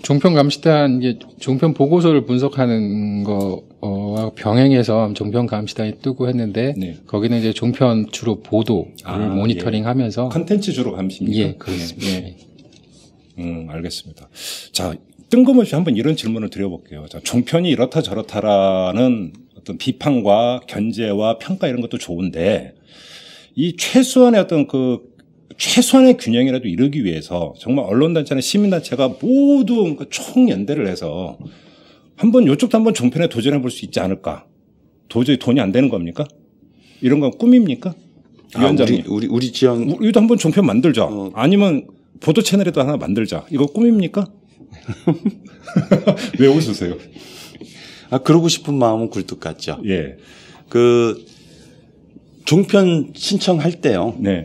종편 감시단, 이제 종편 보고서를 분석하는 거와 병행해서 종편 감시단이 뜨고 했는데, 네. 거기는 이제 종편 주로 보도를 모니터링 하면서. 컨텐츠 주로 감시입니까? 예, 그렇습니다. 예. 알겠습니다. 자, 뜬금없이 한번 이런 질문을 드려볼게요. 자, 종편이 이렇다 저렇다라는 어떤 비판과 견제와 평가 이런 것도 좋은데, 이 최소한의 어떤 최소한의 균형이라도 이루기 위해서 정말 언론단체나 시민단체가 모두 총연대를 해서 한번 이쪽도 한번 종편에 도전해 볼 수 있지 않을까. 도저히 돈이 안 되는 겁니까? 이런 건 꿈입니까? 위원장님. 우리 지역 우리도 한번 종편 만들자. 아니면 보도 채널에도 하나 만들자. 이거 꿈입니까? 왜 웃으세요? 그러고 싶은 마음은 굴뚝 같죠. 예. 그 종편 신청할 때요. 네.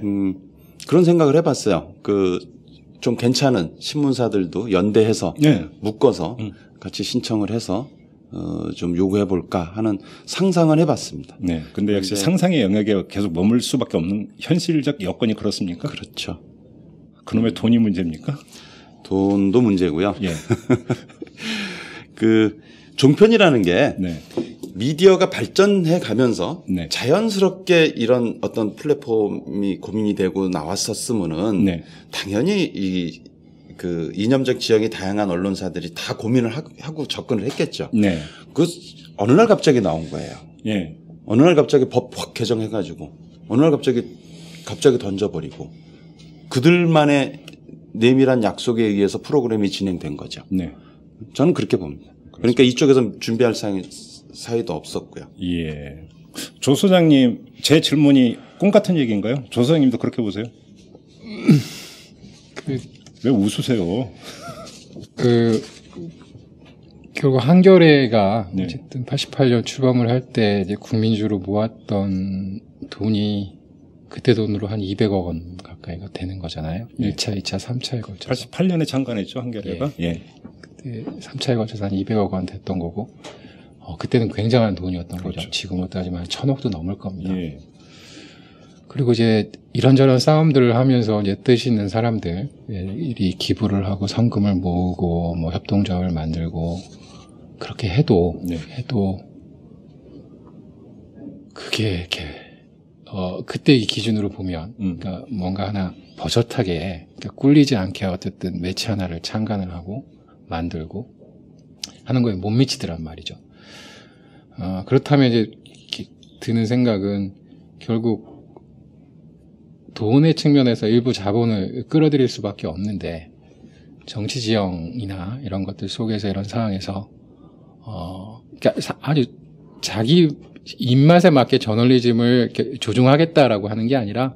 그런 생각을 해봤어요. 좀 괜찮은 신문사들도 연대해서 네. 묶어서 같이 신청을 해서 좀 요구해 볼까 하는 상상을 해봤습니다. 네. 근데 역시 상상의 영역에 계속 머물 수밖에 없는 현실적 여건이 그렇습니까? 그렇죠. 그놈의 돈이 문제입니까? 돈도 문제고요. 예. 종편이라는 게 네. 미디어가 발전해 가면서 네. 자연스럽게 이런 어떤 플랫폼이 고민이 되고 나왔었으면은 네. 당연히 이념적 지형이 다양한 언론사들이 다 고민을 하고 접근을 했겠죠. 네. 어느 날 갑자기 나온 거예요. 예. 어느 날 갑자기 법 확 개정해가지고 어느 날 갑자기 던져버리고 그들만의 내밀한 약속에 의해서 프로그램이 진행된 거죠. 네. 저는 그렇게 봅니다. 그러니까 이쪽에서 준비할 사이도 없었고요. 예. 조 소장님, 제 질문이 꿈 같은 얘기인가요? 조 소장님도 그렇게 보세요? 왜 웃으세요? 결국 한겨레가 네. 어쨌든 88년 출범을 할 때 이제 국민주로 모았던 돈이 그때 돈으로 한 200억 원 가까이가 되는 거잖아요. 네. 1차, 2차, 3차에 걸쳐서. 88년에 창간했죠, 한겨레가. 예. 그때 3차에 걸쳐서 한 200억 원 됐던 거고, 그때는 굉장한 돈이었던 그렇죠. 거죠. 지금으로 따지면 1000억도 넘을 겁니다. 예. 그리고 이제 이런저런 싸움들을 하면서 이제 뜻 있는 사람들이 기부를 하고 성금을 모으고 뭐 협동조합을 만들고 그렇게 해도 그게 이렇게 그때 이 기준으로 보면 그러니까 뭔가 하나 버젓하게 그러니까 꿀리지 않게 어쨌든 매체 하나를 창간을 하고 만들고 하는 거에 못 미치더란 말이죠. 그렇다면 이제 드는 생각은 결국 돈의 측면에서 일부 자본을 끌어들일 수밖에 없는데 정치 지형이나 이런 것들 속에서 이런 상황에서 그러니까 아주 자기 입맛에 맞게 저널리즘을 이렇게 조종하겠다라고 하는 게 아니라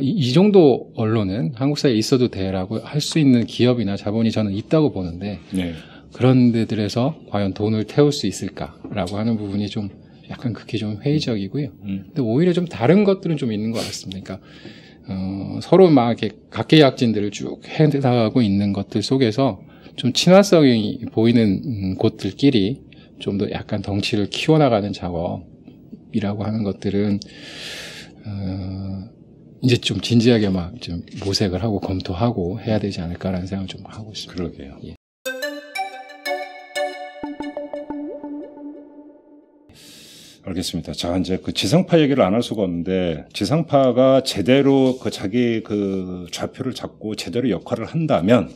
이 정도 언론은 한국 사회에 있어도 돼라고 할 수 있는 기업이나 자본이 저는 있다고 보는데 네. 그런 데들에서 과연 돈을 태울 수 있을까라고 하는 부분이 좀 약간 그게 좀 회의적이고요. 근데 오히려 좀 다른 것들은 좀 있는 것 같습니다. 그러니까 서로 막 이렇게 각계약진들을 쭉 해나가고 있는 것들 속에서 좀 친화성이 보이는 곳들끼리 좀 더 약간 덩치를 키워나가는 작업이라고 하는 것들은 이제 좀 진지하게 막 좀 모색을 하고 검토하고 해야 되지 않을까라는 생각을 좀 하고 있습니다. 그러게요. 예. 알겠습니다. 자, 이제 지상파 얘기를 안 할 수가 없는데, 지상파가 제대로 자기 좌표를 잡고 제대로 역할을 한다면,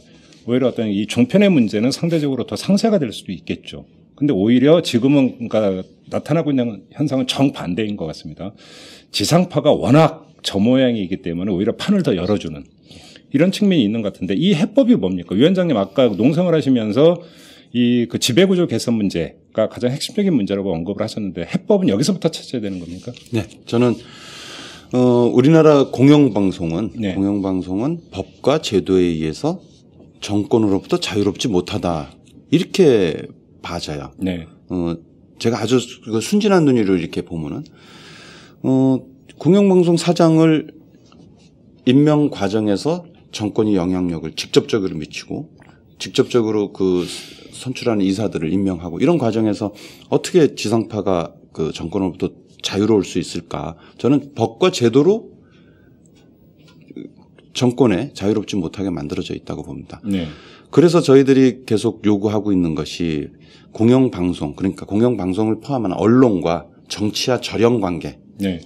오히려 어떤 이 종편의 문제는 상대적으로 더 상쇄가 될 수도 있겠죠. 근데 오히려 지금은, 그러니까 나타나고 있는 현상은 정반대인 것 같습니다. 지상파가 워낙 저 모양이기 때문에 오히려 판을 더 열어주는 이런 측면이 있는 것 같은데, 이 해법이 뭡니까? 위원장님 아까 농성을 하시면서 지배구조 개선 문제가 가장 핵심적인 문제라고 언급을 하셨는데 해법은 여기서부터 찾아야 되는 겁니까? 네, 저는 우리나라 공영방송은 네. 법과 제도에 의해서 정권으로부터 자유롭지 못하다 이렇게 봐져요. 네. 제가 아주 순진한 눈으로 이렇게 보면은 공영방송 사장을 임명 과정에서 정권이 영향력을 직접적으로 미치고 직접적으로 선출하는 이사들을 임명하고 이런 과정에서 어떻게 지상파가 정권으로부터 자유로울 수 있을까? 저는 법과 제도로 정권에 자유롭지 못하게 만들어져 있다고 봅니다. 네. 그래서 저희들이 계속 요구하고 있는 것이 공영방송, 그러니까 공영방송을 포함한 언론과 정치와 절연 관계, 네.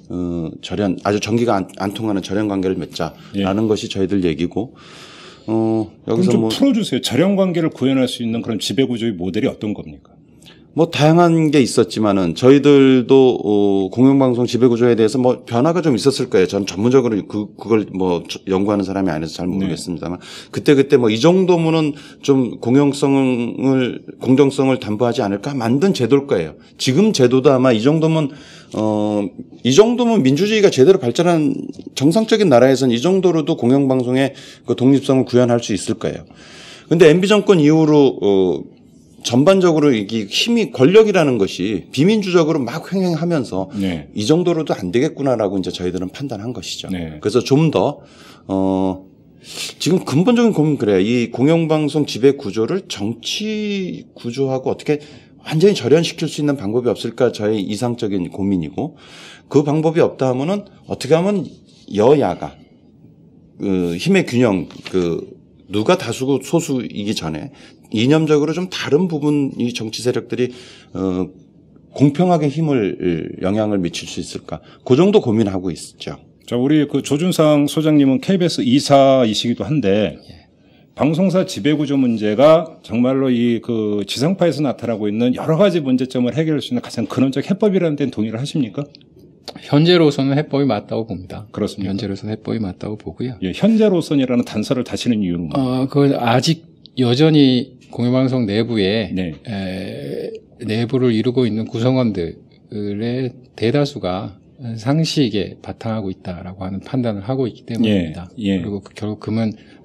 아주 전기가 안 통하는 절연 관계를 맺자라는 것이 저희들 얘기고, 여기서 그럼 좀 풀어주세요. 절연 관계를 구현할 수 있는 그런 지배구조의 모델이 어떤 겁니까? 뭐 다양한 게 있었지만은 저희들도 공영방송 지배구조에 대해서 뭐 변화가 좀 있었을 거예요. 저는 전문적으로 그걸 뭐 연구하는 사람이 아니라서 잘 모르겠습니다만 그때 뭐 이 정도면은 좀 공정성을 담보하지 않을까 만든 제도일 거예요. 지금 제도도 아마 이 정도면 민주주의가 제대로 발전한 정상적인 나라에서는 이 정도로도 공영방송의 그 독립성을 구현할 수 있을 거예요. 근데 MB 정권 이후로 전반적으로 이게 힘이 권력이라는 것이 비민주적으로 막 횡행하면서 네. 이 정도로도 안 되겠구나라고 이제 저희들은 판단한 것이죠. 네. 그래서 좀 더 지금 근본적인 고민 그래요. 이 공영방송 지배 구조를 정치 구조하고 어떻게 완전히 절연시킬 수 있는 방법이 없을까 저의 이상적인 고민이고 그 방법이 없다 하면은 어떻게 하면 여야가 힘의 균형 누가 다수고 소수이기 전에 이념적으로 좀 다른 부분 이 정치 세력들이 공평하게 영향을 미칠 수 있을까? 그 정도 고민하고 있죠. 자, 우리 그 조준상 소장님은 KBS 이사이시기도 한데 방송사 지배구조 문제가 정말로 이 그 지상파에서 나타나고 있는 여러 가지 문제점을 해결할 수 있는 가장 근원적 해법이라는 데는 동의를 하십니까? 현재로서는 해법이 맞다고 봅니다. 그렇습니다. 현재로서는 해법이 맞다고 보고요. 예, 현재로서는이라는 단서를 다시는 이유는 뭡니까? 그 아직 여전히 공영방송 내부에 네. 내부를 이루고 있는 구성원들의 대다수가 상식에 바탕하고 있다라고 하는 판단을 하고 있기 때문입니다. 예. 그리고 결국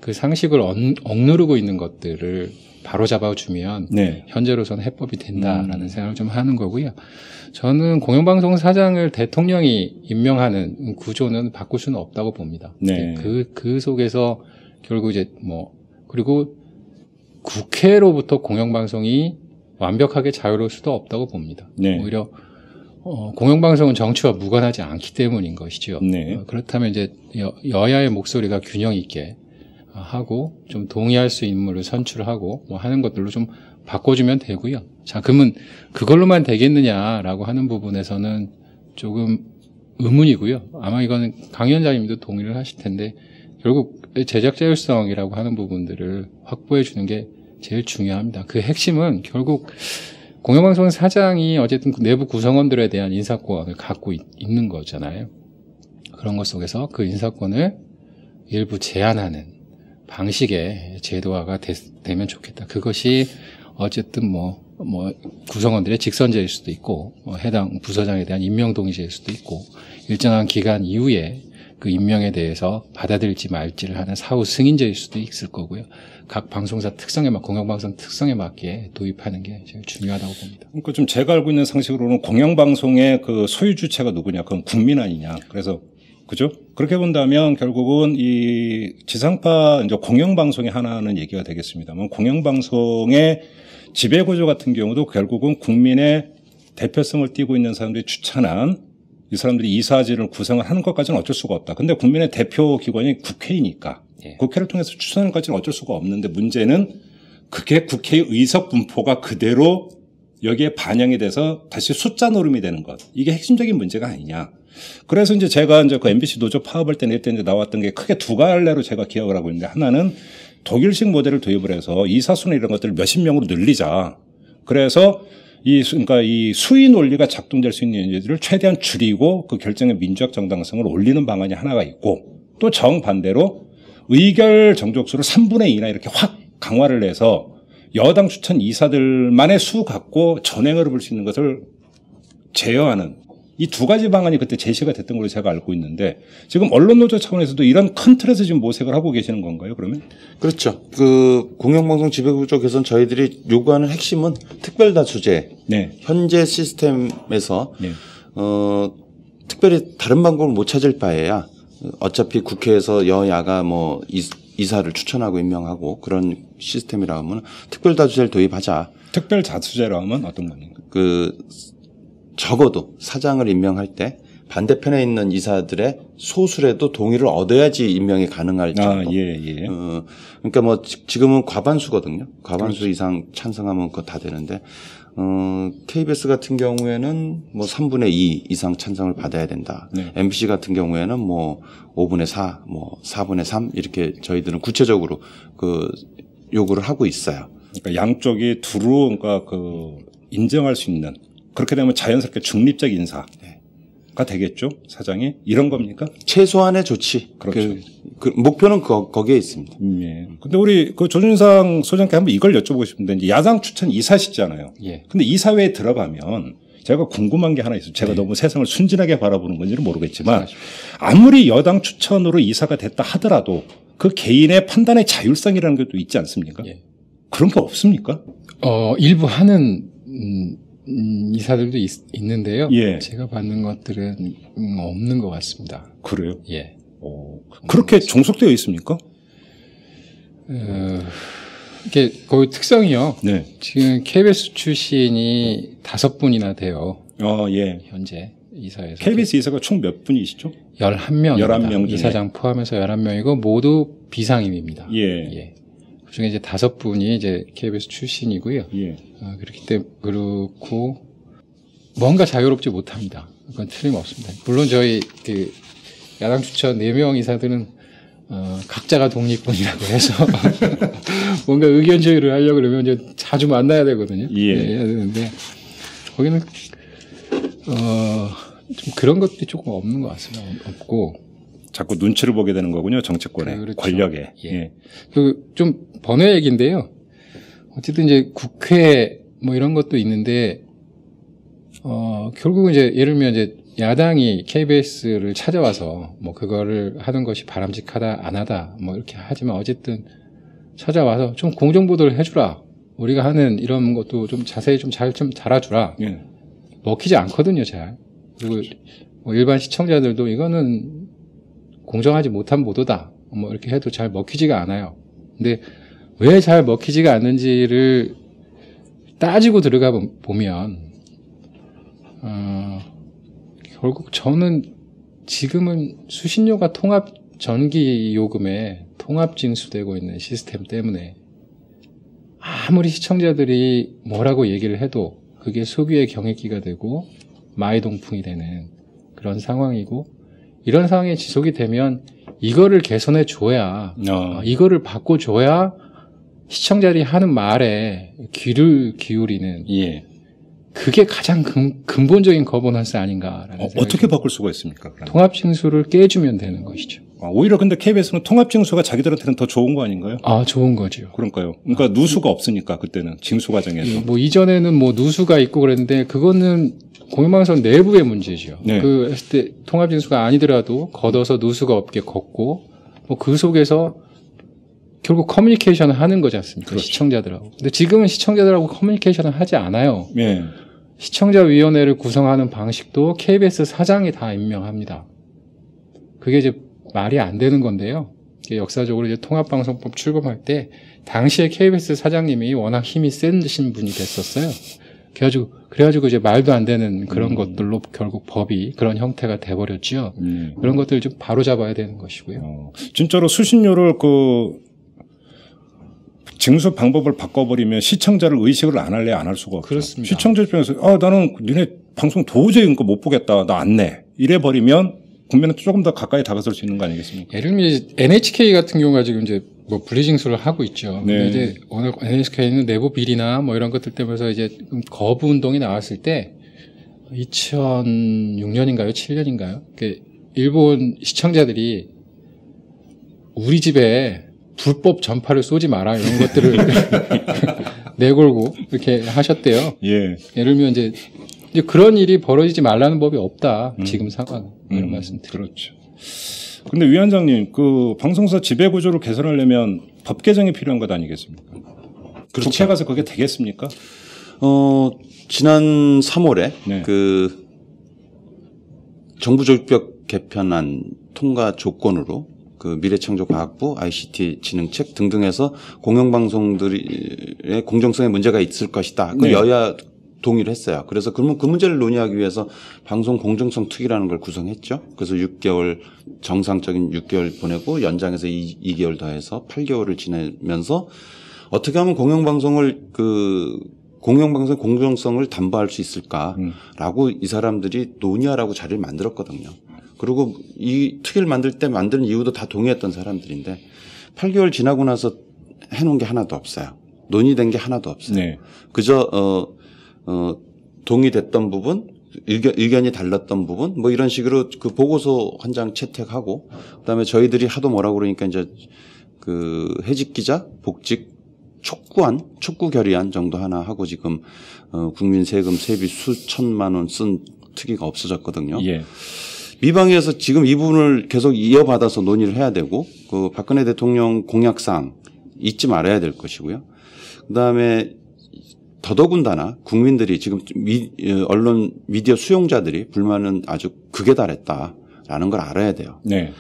그 상식을 억누르고 있는 것들을 바로 잡아주면 네. 현재로서는 해법이 된다라는 생각을 좀 하는 거고요. 저는 공영방송 사장을 대통령이 임명하는 구조는 바꿀 수는 없다고 봅니다. 네. 그 속에서 결국 이제 그리고 국회로부터 공영방송이 완벽하게 자유로울 수도 없다고 봅니다. 네. 오히려 공영방송은 정치와 무관하지 않기 때문인 것이죠. 네. 그렇다면 이제 여야의 목소리가 균형 있게 하고 좀 동의할 수 있는 인물을 선출하고 뭐 하는 것들로 좀 바꿔주면 되고요. 자, 그러면 그걸로만 되겠느냐라고 하는 부분에서는 조금 의문이고요. 아마 이거는 강 위원장님도 동의를 하실 텐데 결국 제작 자율성이라고 하는 부분들을 확보해 주는 게 제일 중요합니다. 그 핵심은 결국 공영방송 사장이 어쨌든 내부 구성원들에 대한 인사권을 갖고 있는 거잖아요. 그런 것 속에서 그 인사권을 일부 제한하는 방식의 제도화가 되면 좋겠다. 그것이 어쨌든 구성원들의 직선제일 수도 있고, 해당 부서장에 대한 임명 동의제일 수도 있고, 일정한 기간 이후에 그 임명에 대해서 받아들일지 말지를 하는 사후 승인제일 수도 있을 거고요. 각 방송사 공영방송 특성에 맞게 도입하는 게 제일 중요하다고 봅니다. 그러니까 좀 제가 알고 있는 상식으로는 공영방송의 그 소유 주체가 누구냐? 그건 국민 아니냐? 그래서 그죠? 그렇게 본다면 결국은 이 지상파 이제 공영방송의 하나는 얘기가 되겠습니다만 공영방송의 지배구조 같은 경우도 결국은 국민의 대표성을 띠고 있는 사람들이 추천한 이 사람들이 이사진을 구성을 하는 것까지는 어쩔 수가 없다. 근데 국민의 대표 기관이 국회이니까 국회를 통해서 추천하는 것까지는 어쩔 수가 없는데 문제는 그게 국회의 의석 분포가 그대로 여기에 반영이 돼서 다시 숫자 노름이 되는 것. 이게 핵심적인 문제가 아니냐. 그래서 이제 제가 이제 그 MBC 노조 파업할 때 이때 이제 나왔던 게 크게 두 갈래로 제가 기억을 하고 있는데 하나는 독일식 모델을 도입을 해서 이사수나 이런 것들을 몇십 명으로 늘리자. 그래서 그러니까 이 수위 논리가 작동될 수 있는 인재들을 최대한 줄이고 그 결정의 민주적 정당성을 올리는 방안이 하나가 있고 또 정반대로 의결 정족수를 3분의 2나 이렇게 확 강화를 해서 여당 추천 이사들만의 수 갖고 전행을 해볼 수 있는 것을 제어하는 이 두 가지 방안이 그때 제시가 됐던 걸로 제가 알고 있는데 지금 언론노조 차원에서도 이런 큰 틀에서 지금 모색을 하고 계시는 건가요, 그러면? 그렇죠. 그 공영방송 지배구조 개선 저희들이 요구하는 핵심은 특별다수제. 네. 현재 시스템에서 네. 특별히 다른 방법을 못 찾을 바에야 어차피 국회에서 여야가 이사를 추천하고 임명하고 그런 시스템이라 하면 특별다수제를 도입하자. 특별다수제라 하면 어떤 겁니까? 적어도 사장을 임명할 때 반대편에 있는 이사들의 소수라도 동의를 얻어야지 임명이 가능할 정도. 예. 그러니까 지금은 과반수거든요. 과반수 그렇죠. 이상 찬성하면 그거 다 되는데, KBS 같은 경우에는 3분의 2 이상 찬성을 받아야 된다. 네. MBC 같은 경우에는 5분의 4, 4분의 3 이렇게 저희들은 구체적으로 요구를 하고 있어요. 그러니까 양쪽이 두루 그러니까 인정할 수 있는 그렇게 되면 자연스럽게 중립적 인사가 되겠죠. 사장이 이런 겁니까? 최소한의 조치. 그렇죠. 그 목표는 거기에 있습니다. 예. 근데 우리 그 조준상 소장께 한번 이걸 여쭤보고 싶은데 이제 야당 추천 이사시잖아요. 예. 근데 이사회에 들어가면 제가 궁금한 게 하나 있어요. 제가 너무 세상을 순진하게 바라보는 건지는 모르겠지만 아무리 여당 추천으로 이사가 됐다 하더라도 그 개인의 판단의 자율성이라는 것도 있지 않습니까? 예. 그런 게 없습니까? 일부 하는 이사들도 있는데요. 예. 제가 받는 것들은 없는 것 같습니다. 그래요? 예. 그렇게 종속되어 있습니까? 이게 거의 특성이요. 네. 지금 KBS 출신이 5분이나 돼요. 예. 현재 이사에서. KBS 이사가 총 몇 분이시죠? 11명. 11명 중에. 이사장 포함해서 11명이고 모두 비상임입니다. 예. 그중에 이제 5분이 이제 KBS 출신이고요. 예. 그렇기 때문에 그렇고 뭔가 자유롭지 못합니다. 그건 틀림없습니다. 물론 저희 그 야당 추천 4명 이사들은 각자가 독립군이라고 해서 뭔가 의견 조율을 하려고 그러면 이제 자주 만나야 되거든요. 예. 해야 되는데 거기는 좀 그런 것들이 조금 없는 것 같습니다. 없고 자꾸 눈치를 보게 되는 거군요. 정치권의 그렇죠. 권력에. 예. 그 좀 번외 얘기인데요. 어쨌든 이제 국회 뭐 이런 것도 있는데 결국은 이제 예를 들면 이제 야당이 KBS를 찾아와서 뭐 그거를 하는 것이 바람직하다 안 하다 뭐 이렇게 하지만 어쨌든 찾아와서 좀 공정 보도를 해주라. 우리가 하는 이런 것도 좀 자세히 좀 달아주라. 예. 먹히지 않거든요, 잘. 그리고 뭐 일반 시청자들도 이거는 공정하지 못한 보도다. 뭐 이렇게 해도 잘 먹히지가 않아요. 근데 왜 잘 먹히지가 않는지를 따지고 들어가 보면 결국 저는 지금은 수신료가 통합 전기 요금에 통합 징수되고 있는 시스템 때문에 아무리 시청자들이 뭐라고 얘기를 해도 그게 소비의 경액기가 되고 마이동풍이 되는 그런 상황이고 이런 상황이 지속이 되면 이거를 개선해 줘야 이거를 바꿔줘야 시청자들이 하는 말에 귀를 기울이는 예. 그게 가장 근본적인 거버넌스 아닌가라는 생각이 어떻게 바꿀 수가 있습니까? 그럼? 통합징수를 깨주면 되는 것이죠. 오히려 근데 KBS는 통합징수가 자기들한테는 더 좋은 거 아닌가요? 좋은 거죠. 그러니까요. 그러니까 누수가 없으니까 그때는 징수 과정에서. 뭐 이전에는 뭐 누수가 있고 그랬는데 그거는 공영방송 내부의 문제죠. 네. 그 했을 때 통합징수가 아니더라도 걷어서 누수가 없게 걷고 뭐 그 속에서 결국 커뮤니케이션을 하는 거지 않습니까? 그렇죠. 시청자들하고. 근데 지금은 시청자들하고 커뮤니케이션을 하지 않아요. 예. 시청자위원회를 구성하는 방식도 KBS 사장이 다 임명합니다. 그게 이제 말이 안 되는 건데요. 역사적으로 이제 통합방송법 출범할 때 당시에 KBS 사장님이 워낙 힘이 센신 분이 됐었어요. 그래가지고 이제 말도 안 되는 그런 것들로 결국 법이 그런 형태가 돼버렸죠. 그런 것들을 좀 바로잡아야 되는 것이고요. 진짜로 수신료를 징수 방법을 바꿔버리면 시청자를 의식을 안 할래 안 할 수가 없죠. 그렇습니다. 시청자 입장에서 나는 니네 방송 도저히 못 보겠다. 나 안 내. 이래버리면 국민한테 조금 더 가까이 다가설 수 있는 거 아니겠습니까? 예를 들면 NHK 같은 경우가 지금 이제 뭐 분리징수를 하고 있죠. 네. 근데 이제 오늘 NHK는 내부 비리나 뭐 이런 것들 때문에 이제 거부 운동이 나왔을 때 2006년인가요? 7년인가요? 일본 시청자들이 우리 집에 불법 전파를 쏘지 마라 이런 것들을 내걸고 이렇게 하셨대요. 예. 예를 들면 이제 그런 일이 벌어지지 말라는 법이 없다. 지금 상황 이런 말씀드립니다. 그렇죠. 근데 위원장님, 그 방송사 지배 구조를 개선하려면 법 개정이 필요한 것 아니겠습니까? 그렇죠. 국회 가서 그게 되겠습니까? 지난 3월에 네. 그 정부 조직법 개편안 통과 조건으로 그 미래창조과학부, ICT 진흥책 등등에서 공영방송들의 공정성에 문제가 있을 것이다. 그 네. 여야 동의를 했어요. 그래서 그러면 그 문제를 논의하기 위해서 방송 공정성 특위라는 걸 구성했죠. 그래서 6개월 정상적인 6개월 보내고 연장해서 2개월 더해서 8개월을 지내면서 어떻게 하면 공영방송의 공정성을 담보할 수 있을까라고 이 사람들이 논의하라고 자리를 만들었거든요. 그리고 이 특위를 만드는 이유도 다 동의했던 사람들인데 8개월 지나고 나서 해놓은 게 하나도 없어요. 논의된 게 하나도 없어요. 네. 그저 동의됐던 부분, 의견이 달랐던 부분, 뭐 이런 식으로 그 보고서 한 장 채택하고, 그다음에 저희들이 하도 뭐라고 그러니까 이제 그 해직 기자, 복직 촉구 결의안 정도 하나 하고 지금 국민 세금 세비 수천만 원 쓴 특위가 없어졌거든요. 예. 미방위에서 지금 이 부분을 계속 이어받아서 논의를 해야 되고, 그 박근혜 대통령 공약사항 잊지 말아야 될 것이고요. 그다음에 더더군다나 국민들이 지금 언론 미디어 수용자들이 불만은 아주 극에 달했다라는 걸 알아야 돼요. 네.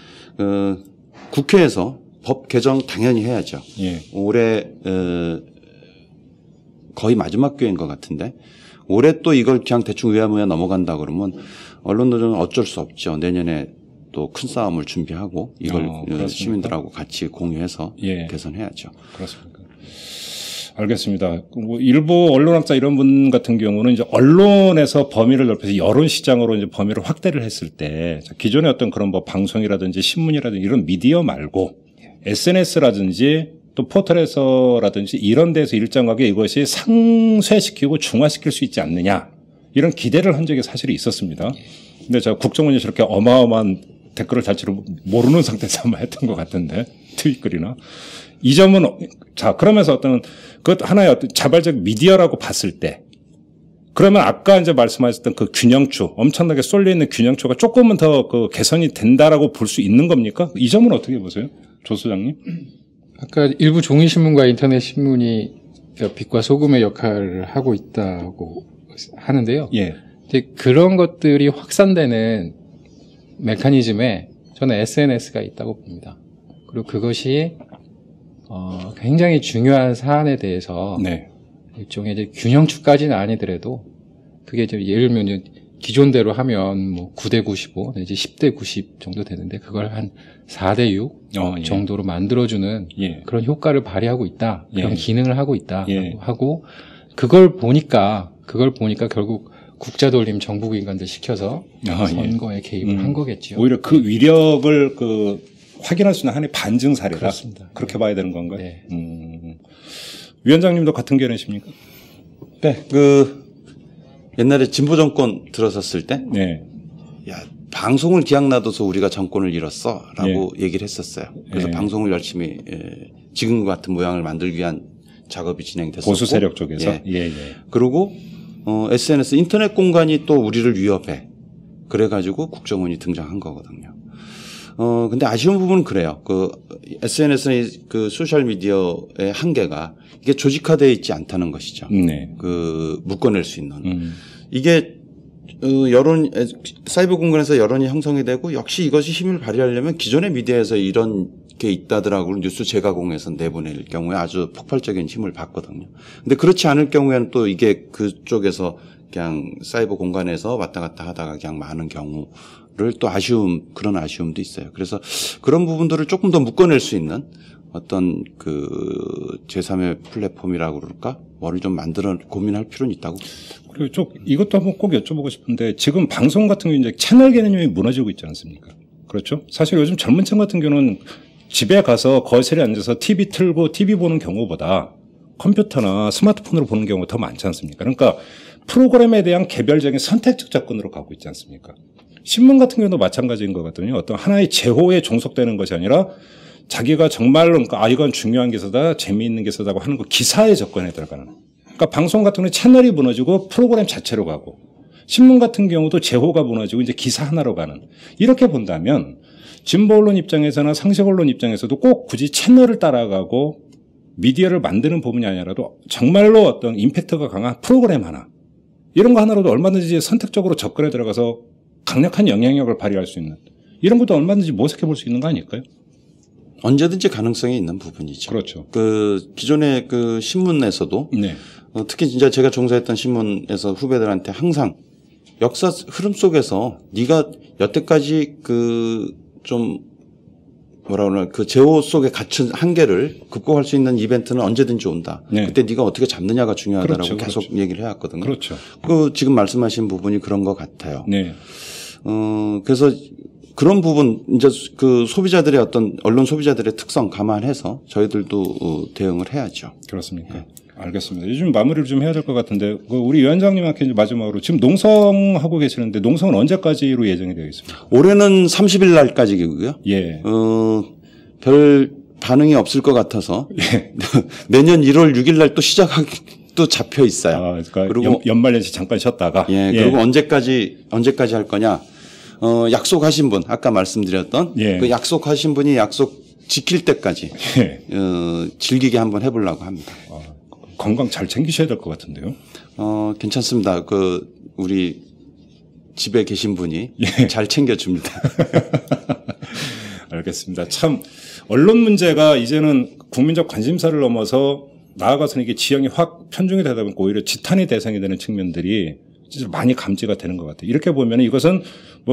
국회에서 법 개정 당연히 해야죠. 예. 올해 거의 마지막 기회인 것 같은데 올해 또 이걸 그냥 대충 위야무야 넘어간다 그러면 언론노조는 어쩔 수 없죠. 내년에 또 큰 싸움을 준비하고 이걸 시민들하고 같이 공유해서 예. 개선해야죠. 그렇습니까? 알겠습니다. 뭐 일부 언론학자 이런 분 같은 경우는 이제 언론에서 범위를 넓혀서 여론 시장으로 이제 범위를 확대를 했을 때 기존의 어떤 그런 뭐 방송이라든지 신문이라든지 이런 미디어 말고 SNS라든지 또 포털에서라든지 이런 데서 일정하게 이것이 상쇄시키고 중화시킬 수 있지 않느냐 이런 기대를 한 적이 사실 있었습니다. 근데 제가 국정원이 저렇게 어마어마한 댓글을 달지를 모르는 상태에서 아마 했던 것 같은데 트윗글이나 이 점은 자 그러면서 어떤 그것 하나의 어떤 자발적 미디어라고 봤을 때 그러면 아까 이제 말씀하셨던 그 균형추 엄청나게 쏠려 있는 균형추가 조금은 더 그 개선이 된다라고 볼 수 있는 겁니까? 이 점은 어떻게 보세요, 조 소장님? 아까 일부 종이신문과 인터넷 신문이 빛과 소금의 역할을 하고 있다고 하는데요. 예. 근데 그런 것들이 확산되는 메커니즘에 저는 SNS가 있다고 봅니다. 그리고 그것이 굉장히 중요한 사안에 대해서 네. 일종의 이제 균형추까지는 아니더라도 그게 이제 예를 들면 기존대로 하면 뭐 9대 95 내지 10대 90 정도 되는데 그걸 한 4대 6 예. 정도로 만들어주는 예. 그런 효과를 발휘하고 있다. 그런 예. 기능을 하고 있다. 예. 하고 그걸 보니까 결국 국자 돌림 정부 인간들 시켜서 선거에 개입을 한 거겠죠. 오히려 그 위력을 그 확인할 수 있는 하나의 반증 사례다. 그렇습니다. 그렇게 봐야 되는 건가요? 네. 위원장님도 같은 견해십니까? 네, 옛날에 진보 정권 들어섰을 때, 네. 야 방송을 기약 놔둬서 우리가 정권을 잃었어라고 얘기를 했었어요. 그래서 방송을 열심히 지금 같은 모양을 만들기 위한 작업이 진행됐었고, 보수 세력 쪽에서. 예. 그리고 SNS 인터넷 공간이 또 우리를 위협해. 그래가지고 국정원이 등장한 거거든요. 근데 아쉬운 부분은 그래요. SNS의 그 소셜미디어의 한계가 이게 조직화되어 있지 않다는 것이죠. 네. 묶어낼 수 있는. 이게, 사이버 공간에서 여론이 형성이 되고 역시 이것이 힘을 발휘하려면 기존의 미디어에서 이런 게 있다더라고 뉴스 재가공해서 내보낼 경우에 아주 폭발적인 힘을 받거든요. 근데 그렇지 않을 경우에는 또 이게 그쪽에서 그냥 사이버 공간에서 왔다 갔다 하다가 그냥 많은 경우를 또 그런 아쉬움도 있어요. 그래서 그런 부분들을 조금 더 묶어낼 수 있는 어떤 제3의 플랫폼이라고 그럴까? 뭐를 좀 고민할 필요는 있다고. 그리고 이것도 한번 꼭 여쭤보고 싶은데 지금 방송 같은 경우 이제 채널 개념이 무너지고 있지 않습니까? 그렇죠? 사실 요즘 젊은 층 같은 경우는 집에 가서 거실에 앉아서 TV 틀고 TV 보는 경우보다 컴퓨터나 스마트폰으로 보는 경우가 더 많지 않습니까? 그러니까 프로그램에 대한 개별적인 선택적 접근으로 가고 있지 않습니까? 신문 같은 경우도 마찬가지인 것 같거든요. 어떤 하나의 제호에 종속되는 것이 아니라 자기가 정말로 그러니까 이건 중요한 기사다, 재미있는 기사다고 하는 거 기사에 접근해 들어가는. 그러니까 방송 같은 경우는 채널이 무너지고 프로그램 자체로 가고 신문 같은 경우도 제호가 무너지고 이제 기사 하나로 가는. 이렇게 본다면 진보 언론 입장에서나 상식 언론 입장에서도 꼭 굳이 채널을 따라가고 미디어를 만드는 부분이 아니라도 정말로 어떤 임팩트가 강한 프로그램 하나 이런 거 하나로도 얼마든지 선택적으로 접근해 들어가서 강력한 영향력을 발휘할 수 있는 이런 것도 얼마든지 모색해 볼 수 있는 거 아닐까요? 언제든지 가능성이 있는 부분이죠. 그렇죠. 기존의 신문에서도 네. 특히 진짜 제가 종사했던 신문에서 후배들한테 항상 역사 흐름 속에서 네가 여태까지 제호 속에 갇힌 한계를 극복할 수 있는 이벤트는 언제든지 온다. 네. 그때 네가 어떻게 잡느냐가 중요하다라고 그렇죠, 계속 그렇죠. 얘기를 해왔거든요. 그렇죠. 지금 말씀하신 부분이 그런 것 같아요. 네. 그래서 그런 부분 이제 언론 소비자들의 특성 감안해서 저희들도 대응을 해야죠. 그렇습니까? 네. 알겠습니다. 요즘 마무리를 좀 해야 될 것 같은데 우리 위원장님한테 이제 마지막으로 지금 농성하고 계시는데 농성은 언제까지로 예정이 되어 있습니까? 올해는 30일 날까지고요. 예. 별 반응이 없을 것 같아서 예. 내년 1월 6일 날 또 시작하기 또 잡혀 있어요. 그러니까 그리고 연말연시 잠깐 쉬었다가 예, 그리고 언제까지 할 거냐? 약속하신 분 아까 말씀드렸던 예. 그 약속하신 분이 약속 지킬 때까지 예. 즐기게 한번 해보려고 합니다. 건강 잘 챙기셔야 될 것 같은데요. 괜찮습니다. 우리 집에 계신 분이 예. 잘 챙겨줍니다. 알겠습니다. 참 언론 문제가 이제는 국민적 관심사를 넘어서 나아가서는 이게 지형이 확 편중이 되다 보니까 오히려 지탄의 대상이 되는 측면들이 진짜 많이 감지가 되는 것 같아요. 이렇게 보면 이것은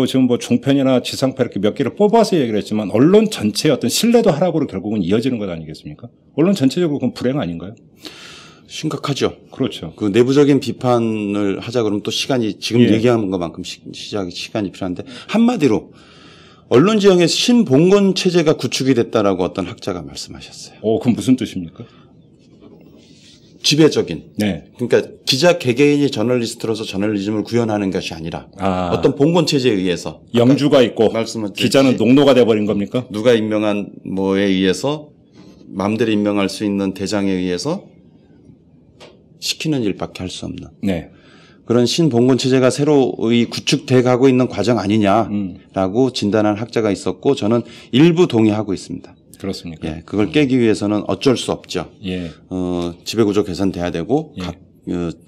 지금 종편이나 지상파 이렇게 몇 개를 뽑아서 얘기를 했지만 언론 전체의 어떤 신뢰도 하락으로 결국은 이어지는 것 아니겠습니까? 언론 전체적으로 그건 불행 아닌가요? 심각하죠. 그렇죠. 그 내부적인 비판을 하자 그러면 또 시간이 지금 예. 얘기하는 것만큼 시간이 필요한데 한마디로 언론 지형의 신봉건 체제가 구축이 됐다라고 어떤 학자가 말씀하셨어요. 그건 무슨 뜻입니까? 지배적인. 네. 그러니까 기자 개개인이 저널리스트로서 저널리즘을 구현하는 것이 아니라 어떤 봉건 체제에 의해서 영주가 있고 기자는 농노가 돼버린 겁니까? 누가 임명한 뭐에 의해서 마음대로 임명할 수 있는 대장에 의해서 시키는 일밖에 할 수 없는 네. 그런 신봉건 체제가 새로이 구축돼 가고 있는 과정 아니냐라고 진단한 학자가 있었고 저는 일부 동의하고 있습니다. 그렇습니까? 예, 그걸 깨기 위해서는 어쩔 수 없죠. 예. 지배구조 개선돼야 되고 예. 각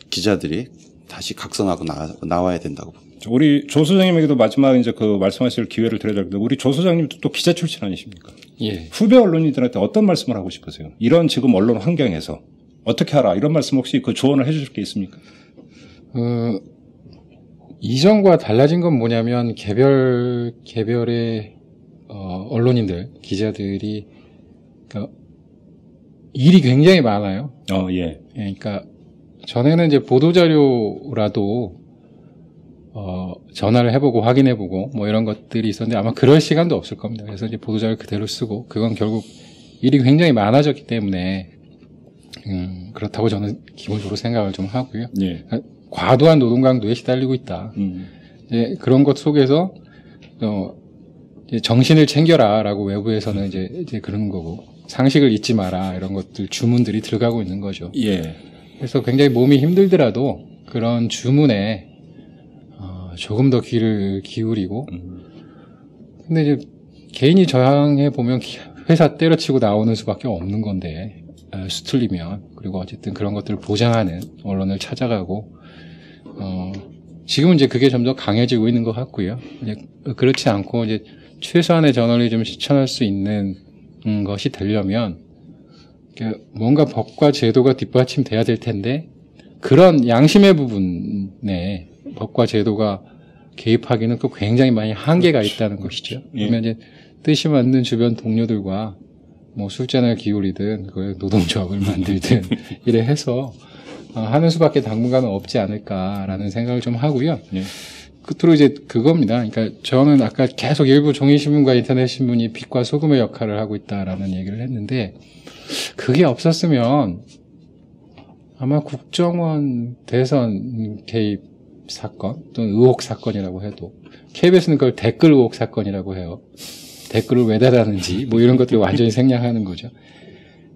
기자들이 다시 각성하고 나와야 된다고 봅니다. 우리 조 소장님에게도 마지막 이제 말씀하실 기회를 드려야 되는데 우리 조 소장님도 또 기자 출신 아니십니까? 예. 후배 언론인들한테 어떤 말씀을 하고 싶으세요? 이런 지금 언론 환경에서 어떻게 하라 이런 말씀 혹시 조언을 해주실 게 있습니까? 이전과 달라진 건 뭐냐면 개별의 언론인들, 기자들이, 그러니까 일이 굉장히 많아요. 예. 그러니까 전에는 이제 보도자료라도, 전화를 해보고 확인해보고 뭐 이런 것들이 있었는데 아마 그럴 시간도 없을 겁니다. 그래서 이제 보도자료 그대로 쓰고 그건 결국 일이 굉장히 많아졌기 때문에, 그렇다고 저는 기본적으로 생각을 좀 하고요. 예. 과도한 노동 강도에 시달리고 있다. 이제 그런 것 속에서, 이제 정신을 챙겨라라고 외부에서는 이제 그러는 거고 상식을 잊지 마라 이런 것들 주문들이 들어가고 있는 거죠. 예. 그래서 굉장히 몸이 힘들더라도 그런 주문에 조금 더 귀를 기울이고 근데 이제 개인이 저항해 보면 회사 때려치고 나오는 수밖에 없는 건데 수틀리면 그리고 어쨌든 그런 것들을 보장하는 언론을 찾아가고 지금은 이제 그게 점점 강해지고 있는 것 같고요. 이제 그렇지 않고 이제 최소한의 저널리즘을 실천할 수 있는 것이 되려면 뭔가 법과 제도가 뒷받침돼야 될 텐데 그런 양심의 부분에 법과 제도가 개입하기는 또 굉장히 많이 한계가 있다는 것이죠. 그러면 이제 뜻이 맞는 주변 동료들과 뭐 술잔을 기울이든 노동조합을 만들든 이래 해서 하는 수밖에 당분간은 없지 않을까라는 생각을 좀 하고요. 예. 끝으로 이제 그겁니다. 그러니까 저는 아까 계속 일부 종이신문과 인터넷신문이 빛과 소금의 역할을 하고 있다라는 얘기를 했는데 그게 없었으면 아마 국정원 대선 개입 사건 또는 의혹 사건이라고 해도 KBS는 그걸 댓글 의혹 사건이라고 해요. 댓글을 왜 달았는지 뭐 이런 것들이 완전히 생략하는 거죠.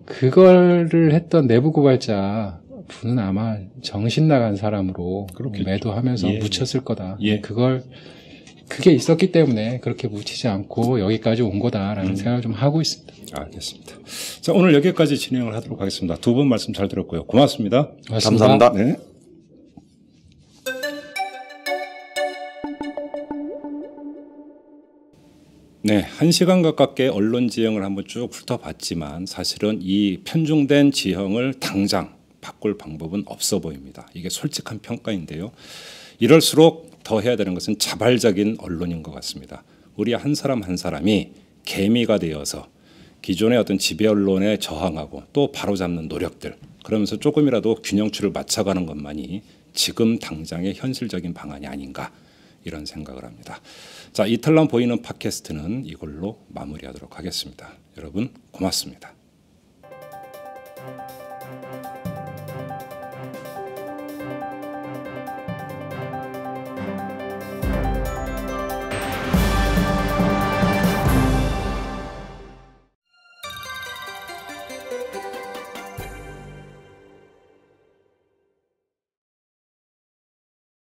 그거를 했던 내부 고발자 분은 아마 정신 나간 사람으로 그렇겠죠. 매도하면서 예. 묻혔을 거다. 예. 그게 있었기 때문에 그렇게 묻히지 않고 여기까지 온 거다라는 생각을 좀 하고 있습니다. 알겠습니다. 자, 오늘 여기까지 진행을 하도록 하겠습니다. 두 분 말씀 잘 들었고요. 고맙습니다. 고맙습니다. 감사합니다. 네. 네, 1시간 가깝게 언론 지형을 한번 쭉 훑어봤지만 사실은 이 편중된 지형을 당장 바꿀 방법은 없어 보입니다. 이게 솔직한 평가인데요. 이럴수록 더 해야 되는 것은 자발적인 언론인 것 같습니다. 우리 한 사람 한 사람이 개미가 되어서 기존의 어떤 지배 언론에 저항하고 또 바로잡는 노력들 그러면서 조금이라도 균형추를 맞춰가는 것만이 지금 당장의 현실적인 방안이 아닌가 이런 생각을 합니다. 자, 이탈남 보이는 팟캐스트는 이걸로 마무리하도록 하겠습니다. 여러분 고맙습니다.